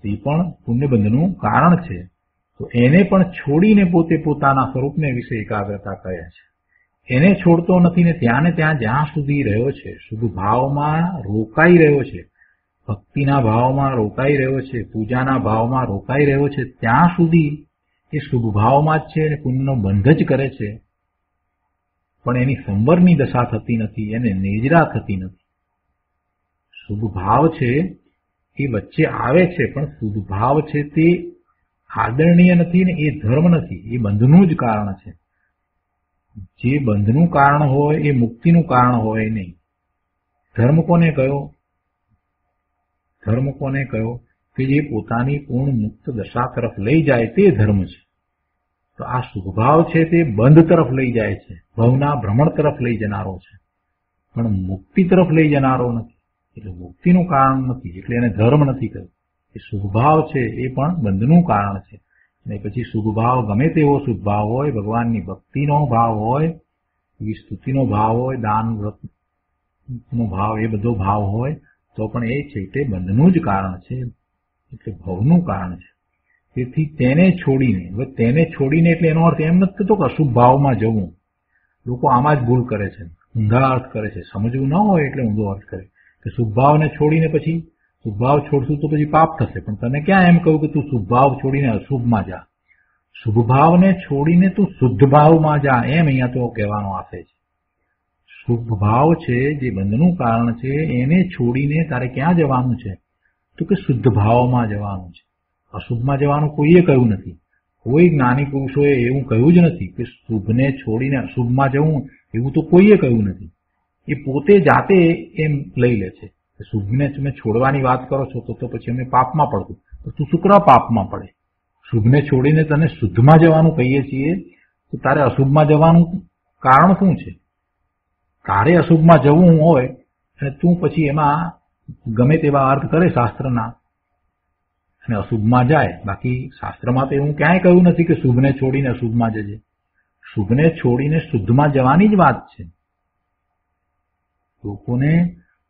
એ પણ પુણ્યબંધનું કારણ છે. તો એને પણ છોડીને પોતે પોતાના સ્વરૂપને વિશે એકાગ્રતા કરે છે. એને છોડતો નથી ને ત્યાં જ્યાં સુધી રહ્યો છે, શુભ ભાવમાં રોકાઈ રહ્યો છે, ભક્તિના ભાવમાં રોકાઈ રહ્યો છે, પૂજાના ભાવમાં રોકાઈ રહ્યો છે, ત્યાં સુધી એ શુભ ભાવમાં જ છે અને પુણ્યનો બંધ જ કરે છે. પણ એની સંવરની દશા થતી નથી, એને નેજરા થતી નથી. શુભ ભાવ છે એ વચ્ચે આવે છે, પણ શુભ ભાવ છે તે આદરણીય નથી ને એ ધર્મ નથી, એ બંધનું જ કારણ છે. જે બંધનું કારણ હોય એ મુક્તિનું કારણ હોય નહીં. ધર્મ કોને કયો? ધર્મ કોને કયો? કે જે પોતાની પૂર્ણ મુક્ત દશા તરફ લઈ જાય તે ધર્મ છે. તો આ શુભ ભાવ છે તે બંધ તરફ લઈ જાય છે, ભવના ભ્રમણ તરફ લઈ જનારો છે, પણ મુક્તિ તરફ લઈ જનારો નથી. એટલે મુક્તિનું કારણ નથી, એટલે એને ધર્મ નથી કહ્યું. એ શુભ ભાવ છે એ પણ બંધનું કારણ છે. અને પછી શુભ ભાવ ગમે તેવો શુભ ભાવ હોય, ભગવાનની ભક્તિનો ભાવ હોય, એવી સ્તુતિનો ભાવ હોય, દાન વ્રતનો ભાવ, એ બધો ભાવ હોય તો પણ એ છે તે બંધનું જ કારણ છે, એટલે ભવનું કારણ છે. તેથી તેને છોડીને, હવે તેને છોડીને એટલે એનો અર્થ એમ નથી થતો કે અશુભ ભાવમાં જવું. લોકો આમાં જ ભૂલ કરે છે, ઊંધા અર્થ કરે છે. સમજવું ન હોય એટલે ઊંધો અર્થ કરે કે શુભ ભાવને છોડીને પછી શુભ ભાવ છોડશું તો પછી પાપ થશે. પણ તને ક્યાં એમ કહ્યું કે તું શુભ ભાવ છોડીને અશુભમાં જા? શુભ ભાવને છોડીને તું શુદ્ધ ભાવમાં જા, એમ અહીંયા તો કહેવાનો આશય છે. શુભ ભાવ છે જે બંધનું કારણ છે, એને છોડીને તારે ક્યાં જવાનું છે? તો કે શુદ્ધ ભાવમાં જવાનું છે. અશુભમાં જવાનું કોઈએ કહ્યું નથી. કોઈ જ્ઞાની પુરુષોએ એવું કહ્યું જ નથી કે શુભને છોડીને અશુભમાં જવું, એવું તો કોઈએ કહ્યું નથી. એ પોતે જાતે એમ લઈ લે છે કે શુભને તમે છોડવાની વાત કરો છો તો પછી અમે પાપમાં પડતું. તો તું શુક્ર પાપમાં પડે? શુભને છોડીને તને શુદ્ધમાં જવાનું કહીએ છીએ તો તારે અશુભમાં જવાનું કારણ શું છે? તારે અશુભમાં જવું હોય અને તું પછી એમાં ગમે તેવા અર્થ કરે શાસ્ત્રના અને અશુભમાં જાય. બાકી શાસ્ત્રમાં તો એવું ક્યાંય કહ્યું નથી કે શુભને છોડીને અશુભમાં જજે. શુભને છોડીને શુદ્ધમાં જવાની જ વાત છે. લોકોને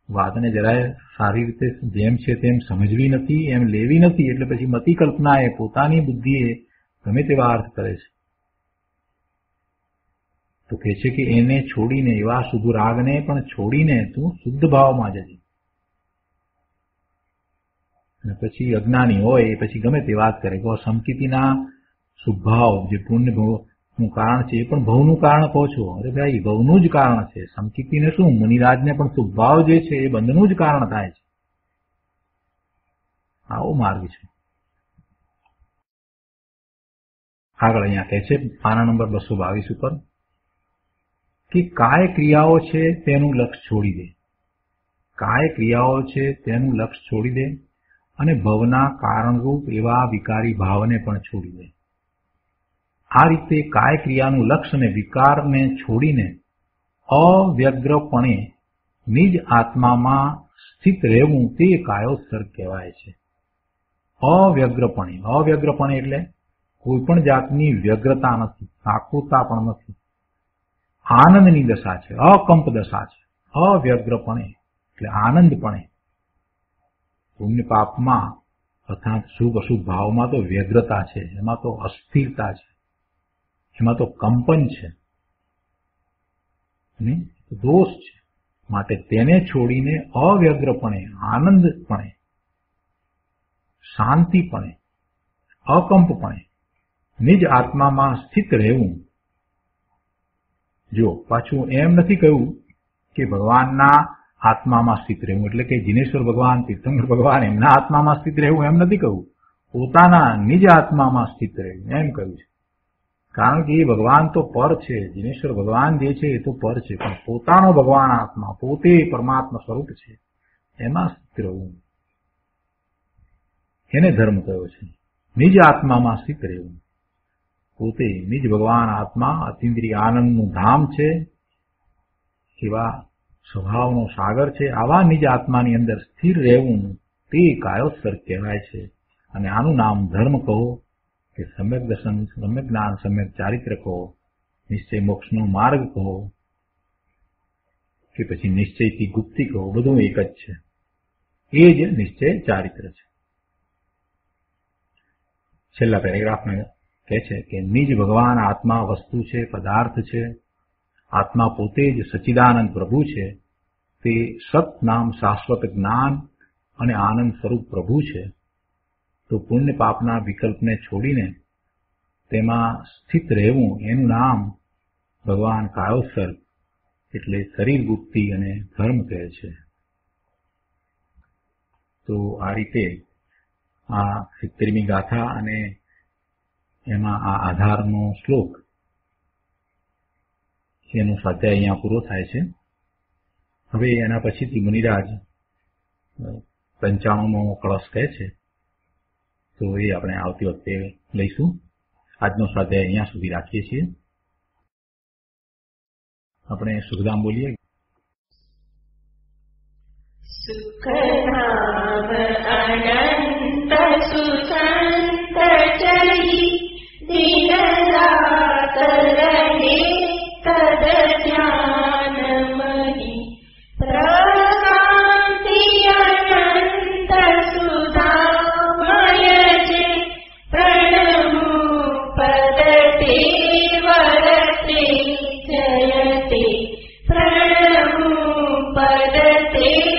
વાતને જરાય સારી રીતે જેમ છે તેમ સમજવી નથી, એમ લેવી નથી. એટલે પછી મતિ કલ્પનાએ, પોતાની બુદ્ધિએ ગમે તેવા અર્થ કરે છે. તો કહે છે કે એને છોડીને, એવા શુભ રાગને પણ છોડીને તું શુદ્ધ ભાવમાં જજે. અને પછી અજ્ઞાની હોય એ પછી ગમે તે વાત કરે કે સમકિતિના શુભ ભાવ જે પુણ્ય ભવનું કારણ છે એ પણ ભવનું કારણ કહો છો. અરે ભાઈ, ભવનું જ કારણ છે. સમકિતિને શું, મુનિરાજને પણ શુભ ભાવ જે છે એ બંધનું જ કારણ થાય છે. આવો માર્ગ છે. આગળ અહીંયા કહે છે પાના નંબર 222 ઉપર કે કાય ક્રિયાઓ છે તેનું લક્ષ છોડી દે. કાય ક્રિયાઓ છે તેનું લક્ષ છોડી દે અને ભવના કારણરૂપ એવા વિકારી ભાવને પણ છોડી દે. આ રીતે કાય ક્રિયાનું લક્ષ અને વિકારને છોડીને અવ્યગ્રપણે નિજ આત્મામાં સ્થિત રહેવું તે કાયોત્સર્ગ કહેવાય છે. અવ્યગ્રપણે, અવ્યગ્રપણે એટલે કોઈ પણ જાતની વ્યગ્રતા નથી, આકુરતા પણ નથી. આનંદની દશા છે, અકંપ દશા છે. અવ્યગ્રપણે એટલે આનંદપણે. પુણ્ય પાપમાં અર્થાત શુભ અશુભ ભાવમાં તો વ્યગ્રતા છે, એમાં તો અસ્થિરતા છે, એમાં તો કંપન છે, દોષ છે. માટે તેને છોડીને અવ્યગ્રપણે, આનંદપણે, શાંતિપણે, અકંપપણે નિજ આત્મામાં સ્થિત રહેવું. જો પાછું એમ નથી કહ્યું કે ભગવાનના આત્મામાં સ્થિત રહેવું એટલે કે જીનેશ્વર ભગવાન, તીર્થંકર ભગવાન એમના આત્મામાં સ્થિત રહેવું એમ નથી કહ્યું. પોતાના નિજ આત્મામાં સ્થિત રહેવું એમ કહ્યું છે. કારણ કે એ ભગવાન તો પર છે, જીનેશ્વર ભગવાન જે છે એ તો પર છે, પણ પોતાનો ભગવાન આત્મા, પોતે પરમાત્મા સ્વરૂપ છે, એમાં સ્થિત રહેવું, એને ધર્મ કયો છે. નિજ આત્મામાં સ્થિત રહેવું. પોતે નિજ ભગવાન આત્મા અતિન્દ્રિય આનંદનું ધામ છે, એવા સ્વભાવનો સાગર છે. આવા નિજ આત્માની અંદર સ્થિર રહેવું તે કાયોત્સર્ગ કહેવાય છે. અને આનું નામ ધર્મ કહો કે સમ્યક દર્શન, સમ્યક જ્ઞાન, સમ્યક ચારિત્ર કહો, નિશ્ચય મોક્ષનો માર્ગ કહો કે પછી નિશ્ચયથી ગુપ્તિ કહો, બધું એક જ છે. એ જ નિશ્ચય ચારિત્ર છે. છેલ્લા પેરેગ્રાફમાં કહે છે કે નિજ ભગવાન આત્મા વસ્તુ છે, પદાર્થ છે. આત્મા પોતે જ સચ્ચિદાનંદ પ્રભુ છે. તે સત નામ શાશ્વત જ્ઞાન અને આનંદ સ્વરૂપ પ્રભુ છે. તો પુણ્ય પાપના વિકલ્પને છોડીને તેમાં સ્થિત રહેવું એનું નામ ભગવાન કાયોત્સર્ગ એટલે શરીર ગુપ્તિ અને ધર્મ કહે છે. તો આ રીતે આ 70મી ગાથા અને એમાં આ આધારનો શ્લોક એનો સ્વાધ્યાય અહીંયા પૂરો થાય છે. હવે એના પછીથી મુનિરાજ 95મો કળશ કહે છે, તો એ આપણે આવતી વખતે લઈશું. આજનો સ્વાધ્યાય અહીંયા સુધી રાખીએ છીએ. આપણે સુખધામ બોલીએ. સુખધામ અનંત સુસંત ચરી તે